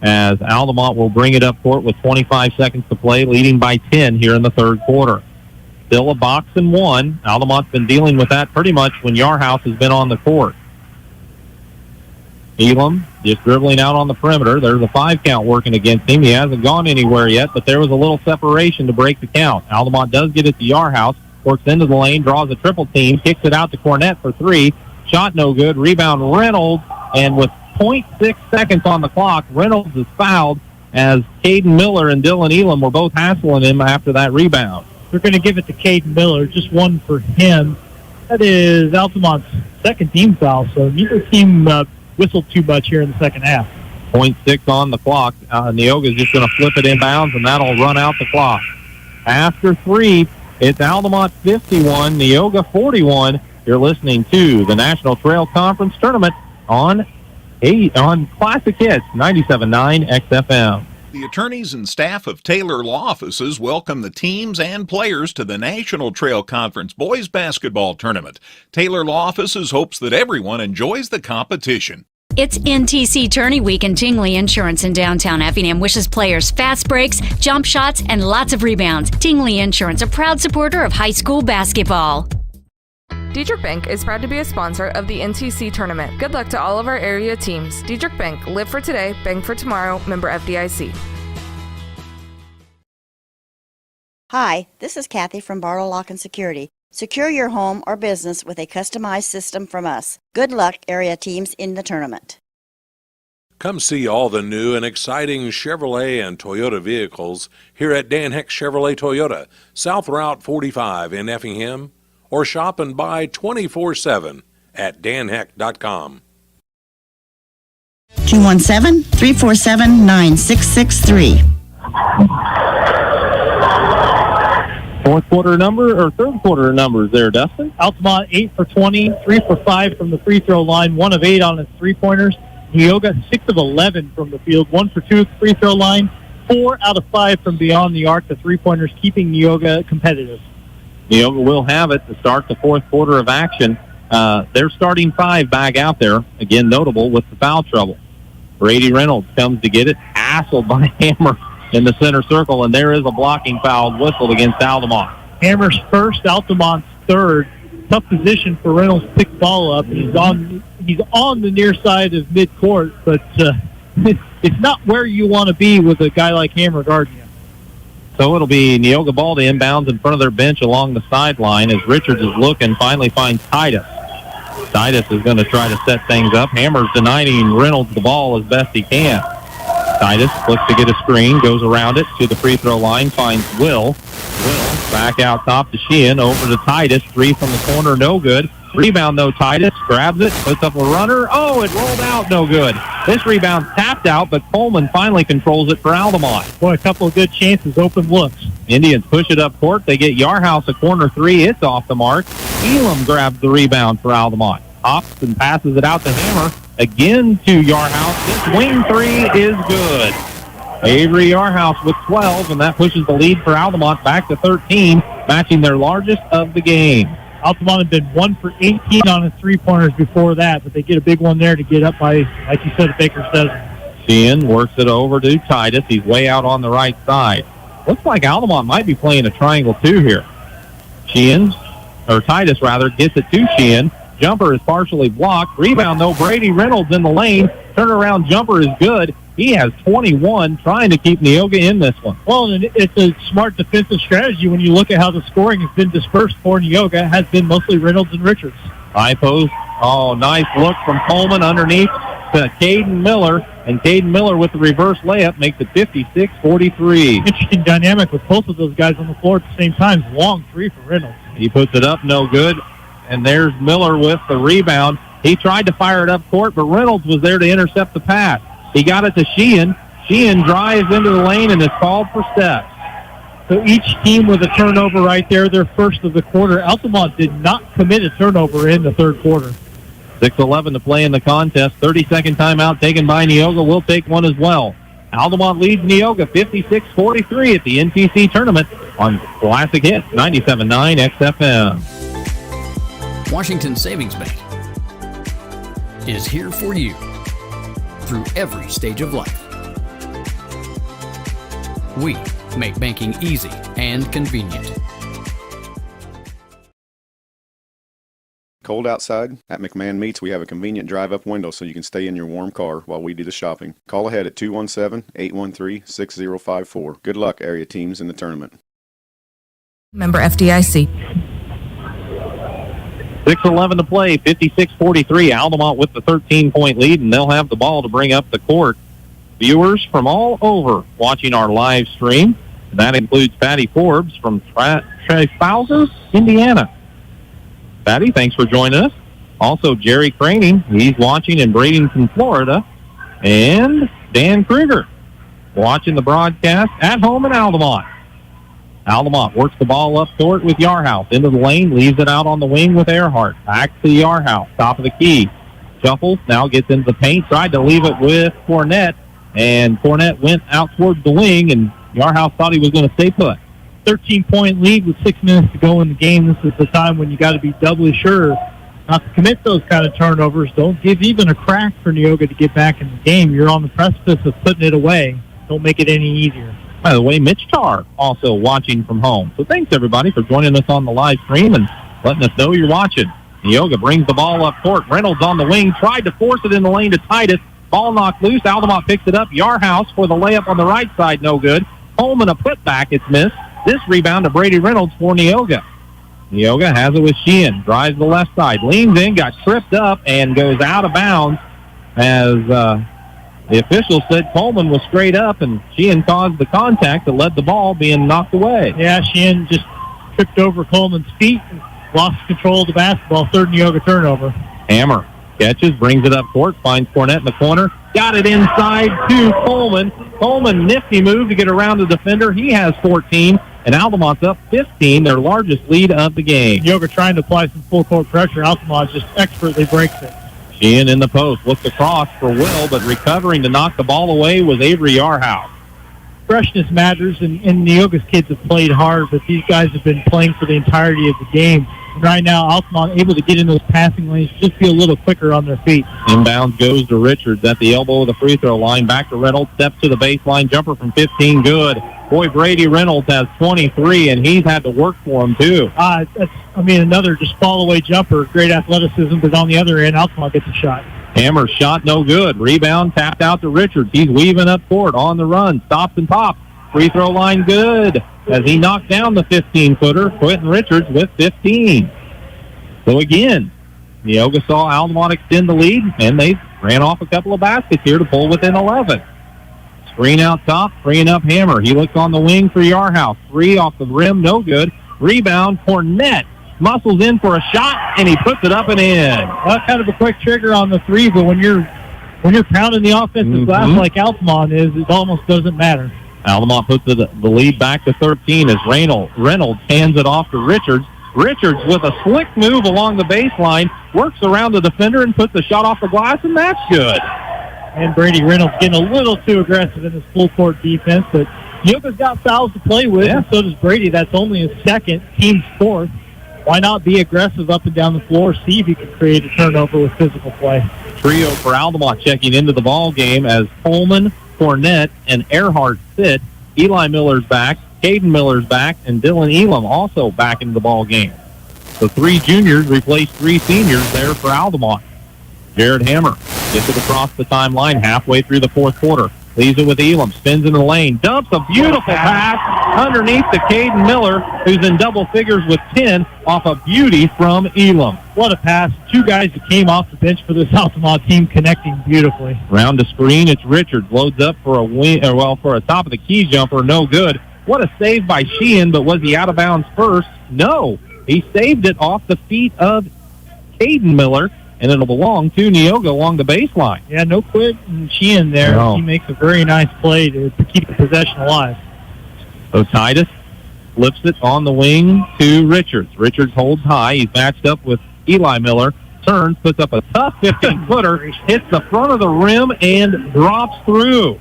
as Altamont will bring it up court with 25 seconds to play, leading by 10 here in the third quarter. Still a box and one. Altamont's been dealing with that pretty much when Yarhouse has been on the court. Elam just dribbling out on the perimeter. There's a 5 count working against him. He hasn't gone anywhere yet, but there was a little separation to break the count. Altamont does get it to Yarhouse, works into the lane, draws a triple team, kicks it out to Cornett for 3. Shot no good. Rebound Reynolds, and with 0.6 seconds on the clock, Reynolds is fouled as Caden Miller and Dylan Elam were both hassling him after that rebound. They're going to give it to Caden Miller, just one for him. That is Altamont's second team foul, so neither team whistled too much here in the second half. 0.6 on the clock. Neoga's just going to flip it inbounds, and that'll run out the clock. After 3, it's Altamont 51, Neoga 41. You're listening to the National Trail Conference Tournament on Classic Hits 97.9 XFM. The attorneys and staff of Taylor Law Offices welcome the teams and players to the National Trail Conference Boys Basketball Tournament. Taylor Law Offices hopes that everyone enjoys the competition. It's NTC Tourney Week, and Tingley Insurance in downtown Effingham wishes players fast breaks, jump shots, and lots of rebounds. Tingley Insurance, a proud supporter of high school basketball. Diedrich Bank is proud to be a sponsor of the NTC tournament. Good luck to all of our area teams. Diedrich Bank, live for today, bank for tomorrow, member FDIC. Hi, this is Kathy from Barlow Lock and Security. Secure your home or business with a customized system from us. Good luck, area teams, in the tournament. Come see all the new and exciting Chevrolet and Toyota vehicles here at Dan Heck Chevrolet Toyota, South Route 45 in Effingham, or shop and buy 24/7 at danheck.com. 217-347-9663. Third quarter numbers there, Dustin. Altamont 8 for 20, 3 for 5 from the free throw line, 1 of 8 on its three-pointers. Neoga 6 of 11 from the field, 1 for 2 at the free throw line, 4 out of 5 from beyond the arc, the three-pointers, keeping Neoga competitive. Neoga will have it to start the fourth quarter of action. Their starting 5 back out there, again notable with the foul trouble. Brady Reynolds comes to get it, hassled by Hammer in the center circle, and there is a blocking foul whistled against Altamont. Hammer's first, Altamont's third. Tough position for Reynolds to pick the ball up. He's on the near side of midcourt, but it's not where you want to be with a guy like Hammer guarding you. So it'll be Neoga ball to inbounds in front of their bench along the sideline as Richards is looking, finally finds Titus. Titus is going to try to set things up. Hammer's denying Reynolds the ball as best he can. Titus looks to get a screen, goes around it to the free throw line, finds Will. Will back out top to Sheehan, over to Titus, 3 from the corner, no good. Rebound, though, Titus grabs it, puts up a runner. Oh, it rolled out, no good. This rebound tapped out, but Coleman finally controls it for Altamont. Boy, a couple of good chances, open looks. Indians push it up court. They get Yarhouse a corner three. It's off the mark. Elam grabs the rebound for Altamont. Hops and passes it out to Hammer. Again to Yarhouse. This wing three is good. Avery Yarhouse with 12, and that pushes the lead for Altamont back to 13, matching their largest of the game. Altamont had been 1 for 18 on his three-pointers before that, but they get a big one there to get up by, like you said, a baker's dozen. Sheehan works it over to Titus. He's way out on the right side. Looks like Altamont might be playing a triangle two here. Titus rather, gets it to Sheehan. Jumper is partially blocked. Rebound, though, Brady Reynolds in the lane. Turnaround jumper is good. He has 21, trying to keep Neoga in this one. Well, and it's a smart defensive strategy when you look at how the scoring has been dispersed for Neoga. It has been mostly Reynolds and Richards. High post. Oh, nice look from Coleman underneath to Caden Miller. And Caden Miller with the reverse layup makes it 56-43. Interesting dynamic with both of those guys on the floor at the same time. Long three for Reynolds. He puts it up, no good. And there's Miller with the rebound. He tried to fire it up court, but Reynolds was there to intercept the pass. He got it to Sheehan. Sheehan drives into the lane and is called for steps. So each team with a turnover right there, their first of the quarter. Altamont did not commit a turnover in the third quarter. 6:11 to play in the contest. 30-second timeout taken by Neoga. We'll take one as well. Altamont leads Neoga 56-43 at the NTC tournament on Classic Hits 97.9 XFM. Washington Savings Bank is here for you through every stage of life. We make banking easy and convenient. Cold outside? At McMahon Meats, we have a convenient drive-up window so you can stay in your warm car while we do the shopping. Call ahead at 217-813-6054. Good luck, area teams, in the tournament. Member FDIC. 6:11 to play, 56-43. Altamont with the 13-point lead, and they'll have the ball to bring up the court. Viewers from all over watching our live stream. That includes Patty Forbes from Trifalzes, Indiana. Patty, thanks for joining us. Also, Jerry Craning, he's watching in Bradenton, Florida. And Dan Kruger, watching the broadcast at home in Altamont. Altamont works the ball up court with Yarhouse. Into the lane, leaves it out on the wing with Earhart. Back to Yarhouse, top of the key. Shuffles, now gets into the paint. Tried to leave it with Cornett, and Cornett went out towards the wing, and Yarhouse thought he was going to stay put. 13-point lead with 6 minutes to go in the game. This is the time when you got to be doubly sure not to commit those kind of turnovers. Don't give even a crack for Neoga to get back in the game. You're on the precipice of putting it away. Don't make it any easier. By the way, Mitch Tarr also watching from home. So thanks, everybody, for joining us on the live stream and letting us know you're watching. Neoga brings the ball up court. Reynolds on the wing, tried to force it in the lane to Titus. Ball knocked loose. Altamont picks it up. Yarhouse for the layup on the right side, no good. Coleman a putback, it's missed. This rebound to Brady Reynolds for Neoga. Neoga has it with Sheehan. Drives the left side. Leans in, got tripped up, and goes out of bounds as the official said Coleman was straight up, and Sheehan caused the contact that led the ball being knocked away. Yeah, Sheehan just tripped over Coleman's feet and lost control of the basketball. Third Neoga turnover. Hammer catches, brings it up court, finds Cornett in the corner. Got it inside to Coleman. Coleman, nifty move to get around the defender. He has 14, and Altamont's up 15, their largest lead of the game. Neoga trying to apply some full-court pressure. Altamont just expertly breaks it. Sheehan in the post, looked across for Will, but recovering to knock the ball away was Avery Yarhouse. Freshness matters, and Neoga's kids have played hard, but these guys have been playing for the entirety of the game. And right now, Altamont able to get in those passing lanes, just be a little quicker on their feet. Inbounds goes to Richards at the elbow of the free throw line. Back to Reynolds, steps to the baseline, jumper from 15, good. Boy, Brady Reynolds has 23, and he's had to work for him, too. Another just fall-away jumper. Great athleticism, but on the other end, Altamont gets a shot. Hammer shot no good. Rebound tapped out to Richards. He's weaving up court on the run. Stops and pops. Free throw line good as he knocked down the 15-footer. Quentin Richards with 15. So again, Neoga saw Altamont extend the lead, and they ran off a couple of baskets here to pull within 11. Screen out top, freeing up Hammer. He looks on the wing for Yarhouse. Three off the rim, no good. Rebound, Cornett muscles in for a shot, and he puts it up and in. Well, kind of a quick trigger on the three, but when you're pounding the offensive glass like Altamont is, it almost doesn't matter. Altamont puts the lead back to 13 as Reynolds hands it off to Richards. Richards with a slick move along the baseline, works around the defender and puts a shot off the glass, and that's good. And Brady Reynolds getting a little too aggressive in his full court defense, but Neoga's got fouls to play with, and so does Brady. That's only his second, team's fourth. Why not be aggressive up and down the floor, see if you can create a turnover with physical play. Trio for Altamont checking into the ball game as Coleman, Fournette, and Earhart sit. Eli Miller's back, Caden Miller's back, and Dylan Elam also back into the ball game. The three juniors replace three seniors there for Altamont. Jared Hammer gets it across the timeline halfway through the fourth quarter. Leaves it with Elam, spins in the lane, dumps a beautiful pass underneath to Caden Miller, who's in double figures with 10 off a beauty from Elam. What a pass. Two guys that came off the bench for this Altamont team connecting beautifully. Round the screen, it's Richards. Loads up for for a top of the key jumper, no good. What a save by Sheehan, but was he out of bounds first? No. He saved it off the feet of Caden Miller, and it'll belong to Neoga along the baseline. Yeah, no quit and Sheehan there. No. He makes a very nice play to keep the possession alive. So Titus flips it on the wing to Richards. Richards holds high. He's matched up with Eli Miller. Turns, puts up a tough 15-footer, hits the front of the rim, and drops through.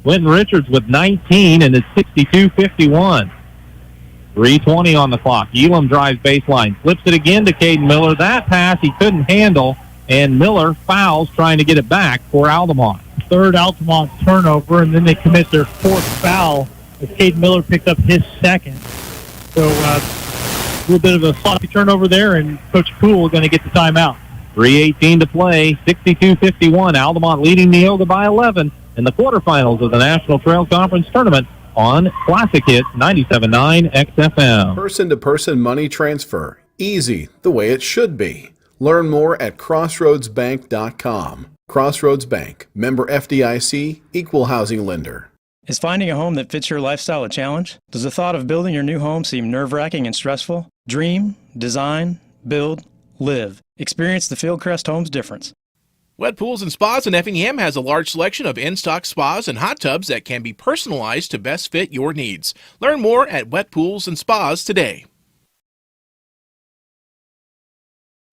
Quentin Richards with 19, and it's 62-51. 3:20 on the clock. Elam drives baseline. Flips it again to Caden Miller. That pass he couldn't handle, and Miller fouls trying to get it back for Altamont. Third Altamont turnover, and then they commit their fourth foul as Caden Miller picked up his second. So a little bit of a sloppy turnover there, and Coach Poole going to get the timeout. 3:18 to play. 62-51. Altamont leading Neoga by 11 in the quarterfinals of the National Trail Conference Tournament on Classic Hits 97.9 XFM. Person-to-person money transfer. Easy, the way it should be. Learn more at crossroadsbank.com. Crossroads Bank, member FDIC, equal housing lender. Is finding a home that fits your lifestyle a challenge? Does the thought of building your new home seem nerve-wracking and stressful? Dream, design, build, live. Experience the Fieldcrest Homes difference. Wet Pools and Spas in Effingham has a large selection of in-stock spas and hot tubs that can be personalized to best fit your needs. Learn more at Wet Pools and Spas today.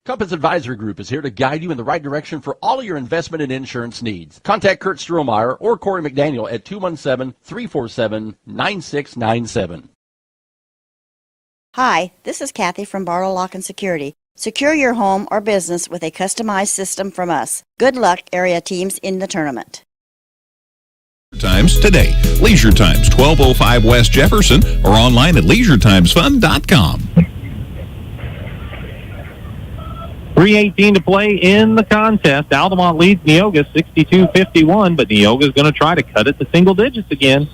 Compass Advisory Group is here to guide you in the right direction for all of your investment and insurance needs. Contact Kurt Strohmeyer or Corey McDaniel at 217-347-9697. Hi, this is Kathy from Barlow Lock and Security. Secure your home or business with a customized system from us. Good luck, area teams, in the tournament. Times today. Leisure Times, 1205 West Jefferson, or online at leisuretimesfund.com. 3:18 to play in the contest. Altamont leads Neoga 62-51, but Neoga's going to try to cut it to single digits again.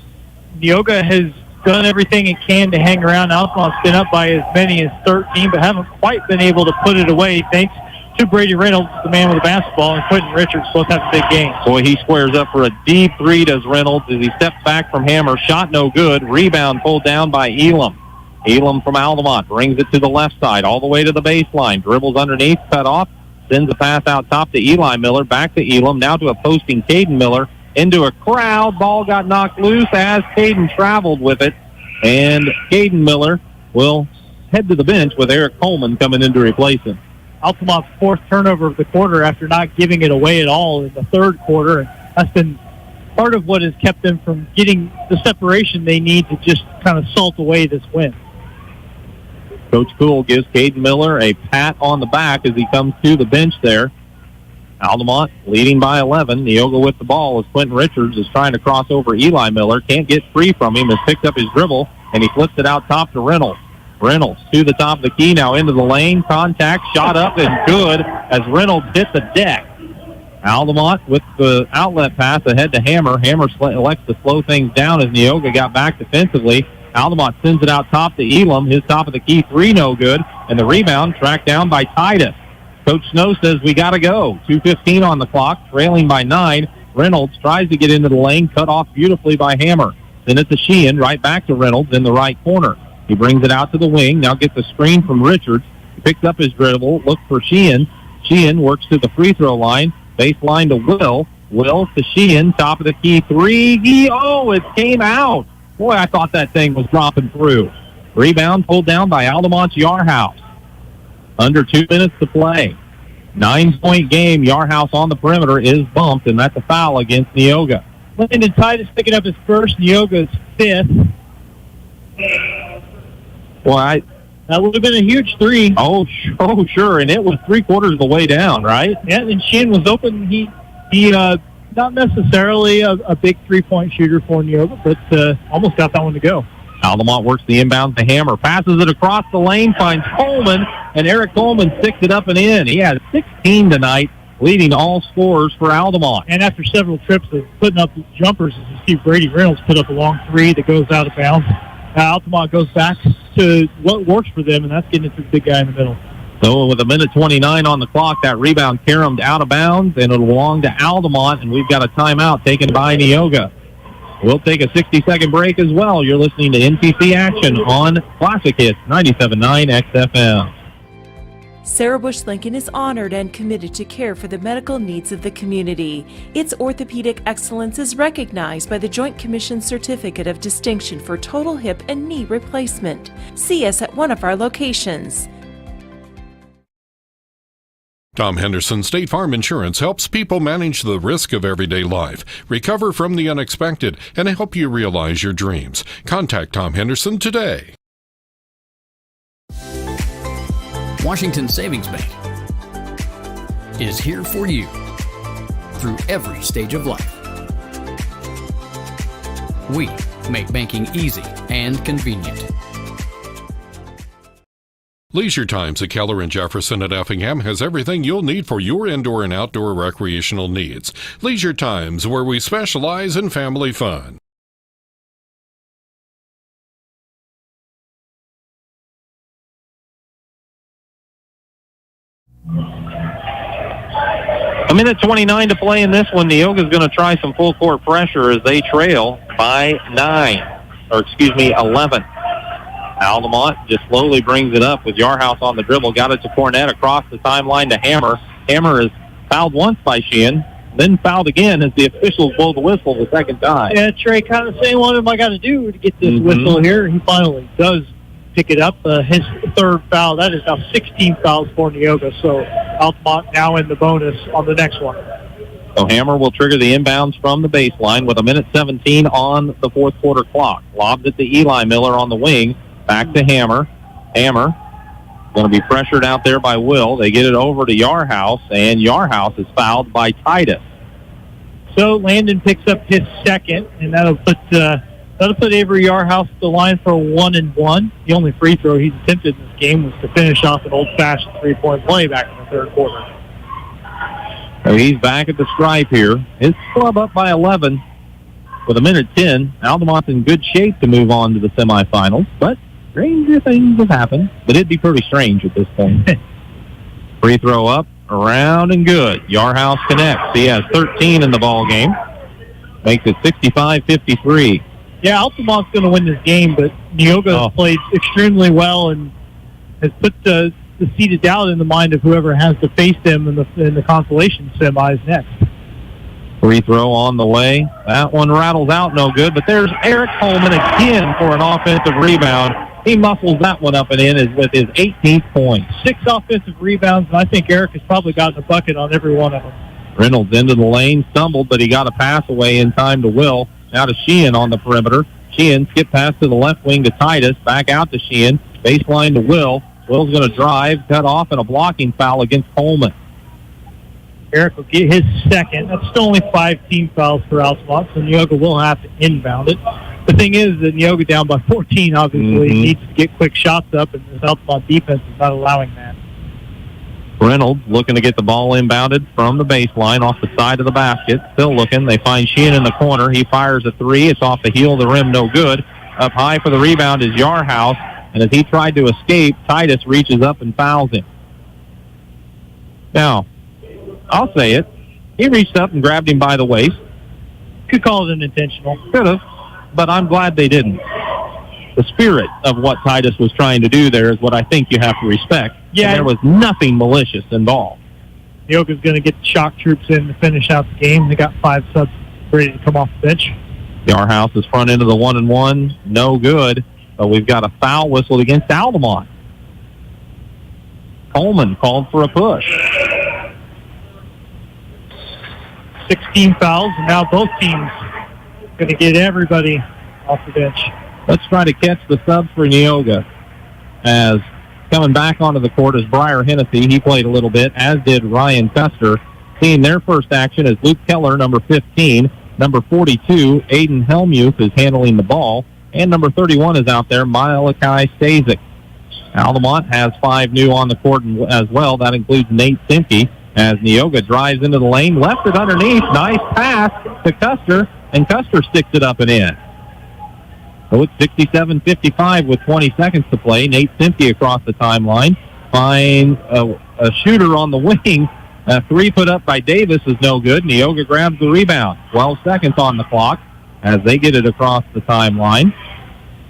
Neoga has done everything it can to hang around. Altamont's been up by as many as 13, but haven't quite been able to put it away thanks to Brady Reynolds, the man with the basketball, and Quentin Richards both have big games. Boy, he squares up for a deep three, does Reynolds, as he steps back from Hammer. Shot no good. Rebound pulled down by Elam. Elam from Altamont brings it to the left side, all the way to the baseline. Dribbles underneath, cut off, sends a pass out top to Eli Miller, back to Elam, now to a posting Caden Miller, into a crowd. Ball got knocked loose as Caden traveled with it, and Caden Miller will head to the bench with Eric Coleman coming in to replace him. Altamont's fourth turnover of the quarter after not giving it away at all in the third quarter, and that's been part of what has kept them from getting the separation they need to just kind of salt away this win. Coach Poole gives Caden Miller a pat on the back as he comes to the bench there. Altamont leading by 11. Neoga with the ball as Quentin Richards is trying to cross over Eli Miller. Can't get free from him. Has picked up his dribble, and he flips it out top to Reynolds. Reynolds to the top of the key, now into the lane. Contact, shot up, and good as Reynolds hit the deck. Altamont with the outlet pass ahead to Hammer. Hammer elects to slow things down as Neoga got back defensively. Altamont sends it out top to Elam. His top of the key three no good, and the rebound tracked down by Titus. Coach Snow says we got to go. 2:15 on the clock, trailing by 9. Reynolds tries to get into the lane, cut off beautifully by Hammer. Then it's a Sheehan, right back to Reynolds in the right corner. He brings it out to the wing. Now gets a screen from Richards. He picks up his dribble. Looks for Sheehan. Sheehan works to the free throw line. Baseline to Will. Will to Sheehan. Top of the key three. It came out. Boy, I thought that thing was dropping through. Rebound pulled down by Altamont's Yarhouse. Under 2 minutes to play. 9-point game. Yarhouse on the perimeter is bumped, and that's a foul against Neoga. Landon Titus picking up his first, Neoga's fifth. Well, that would have been a huge three. Oh, sure, and it was 3/4 of the way down, right? Yeah, and Sheehan was open. He not necessarily a big three-point shooter for Neoga, but almost got that one to go. Altamont works the inbound to Hammer, passes it across the lane, finds Coleman, and Eric Coleman sticks it up and in. He has 16 tonight, leading all scorers for Altamont. And after several trips of putting up jumpers, as you see Brady Reynolds put up a long three that goes out of bounds. Altamont goes back to what works for them, and that's getting it to the big guy in the middle. So with 1:29 on the clock, that rebound caromed out of bounds, and it'll belong to Altamont, and we've got a timeout taken by Neoga. We'll take a 60-second break as well. You're listening to NTC Action on Classic Hits 97.9 XFM. Sarah Bush Lincoln is honored and committed to care for the medical needs of the community. Its orthopedic excellence is recognized by the Joint Commission Certificate of Distinction for Total Hip and Knee Replacement. See us at one of our locations. Tom Henderson State Farm Insurance helps people manage the risk of everyday life, recover from the unexpected, and help you realize your dreams. Contact Tom Henderson today. Washington Savings Bank is here for you through every stage of life. We make banking easy and convenient. Leisure Times at Keller and Jefferson at Effingham has everything you'll need for your indoor and outdoor recreational needs. Leisure Times, where we specialize in family fun. A minute 29 to play in this one. Neoga's going to try some full court pressure as they trail by 11. Altamont just slowly brings it up with Yarhouse on the dribble. Got it to Cornett across the timeline to Hammer. Hammer is fouled once by Sheehan, then fouled again as the officials blow the whistle the second time. Yeah, Trey kind of saying, what am I got to do to get this whistle here? He finally does pick it up. His third foul. That is now 16 fouls for Neoga. So Altamont now in the bonus on the next one. So Hammer will trigger the inbounds from the baseline with 1:17 on the fourth quarter clock. Lobs it to Eli Miller on the wing. Back to Hammer. Hammer going to be pressured out there by Will. They get it over to Yarhouse, and Yarhouse is fouled by Titus. So Landon picks up his second, and that'll put Avery Yarhouse at the line for a 1-and-1. The only free throw he's attempted in this game was to finish off an old-fashioned three-point play back in the third quarter. So he's back at the stripe here. His club up by 11 with 1:10. Altamont's in good shape to move on to the semifinals, but stranger things have happened. But it'd be pretty strange at this point. Free throw up, around and good. Yarhouse connects. He has 13 in the ball game. Makes it 65-53. Yeah, Altamont's going to win this game, but Neoga has played extremely well and has put the seed of doubt in the mind of whoever has to face them in the consolation semis next. Free throw on the way. That one rattles out, no good. But there's Eric Coleman again for an offensive rebound. He muscles that one up and in with his 18th point. 6 offensive rebounds, and I think Eric has probably gotten a bucket on every one of them. Reynolds into the lane, stumbled, but he got a pass away in time to Will. Now to Sheehan on the perimeter. Sheehan skip pass to the left wing to Titus. Back out to Sheehan. Baseline to Will. Will's going to drive, cut off, and a blocking foul against Coleman. Eric will get his second. That's still only 5 team fouls for Altamont, so Neoga will have to inbound it. The thing is that Neoga down by 14 obviously needs to get quick shots up, and this Altamont defense is not allowing that. Reynolds looking to get the ball inbounded from the baseline off the side of the basket. Still looking. They find Sheehan in the corner. He fires a three. It's off the heel of the rim. No good. Up high for the rebound is Yarhouse. And as he tried to escape, Titus reaches up and fouls him. Now, I'll say it. He reached up and grabbed him by the waist. Could call it an intentional. Could have. But I'm glad they didn't. the spirit of what Titus was trying to do there is what I think you have to respect. Yeah. And there was nothing malicious involved. Neoga's going to get the shock troops in to finish out the game. They got 5 subs ready to come off the bench. Yarhouse is front into the 1-1. No good. But we've got a foul whistled against Altamont. Coleman called for a push. 16 fouls, and now both teams going to get everybody off the bench. Let's try to catch the subs for Neoga. As coming back onto the court is Briar Hennessy. He played a little bit, as did Ryan Custer. Seeing their first action is Luke Keller, number 15. Number 42, Aiden Helmuth, is handling the ball. And number 31 is out there, Malachi Stasic. Altamont has 5 new on the court as well. That includes Nate Simke. As Neoga drives into the lane, left it underneath. Nice pass to Custer, and Custer sticks it up and in. So it's 67-55 with 20 seconds to play. Nate Simke across the timeline finds a shooter on the wing. A 3 put up by Davis is no good. Neoga grabs the rebound. 12 seconds on the clock as they get it across the timeline.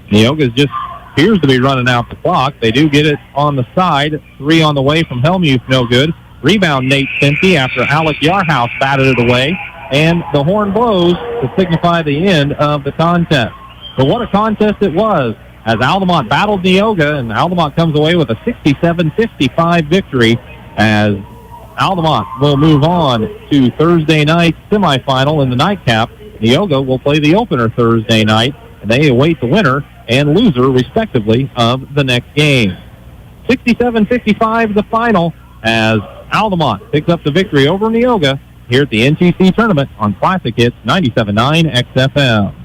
Neoga just appears to be running out the clock. They do get it on the side. 3 on the way from Helmuth, no good. Rebound Nate Simke after Alec Yarhouse batted it away. And the horn blows to signify the end of the contest. But what a contest it was as Altamont battled Neoga, and Altamont comes away with a 67-55 victory as Altamont will move on to Thursday night semifinal in the nightcap. Neoga will play the opener Thursday night, and they await the winner and loser, respectively, of the next game. 67-55 the final as Altamont picks up the victory over Neoga here at the NTC tournament on Classic Hits 97.9 XFM.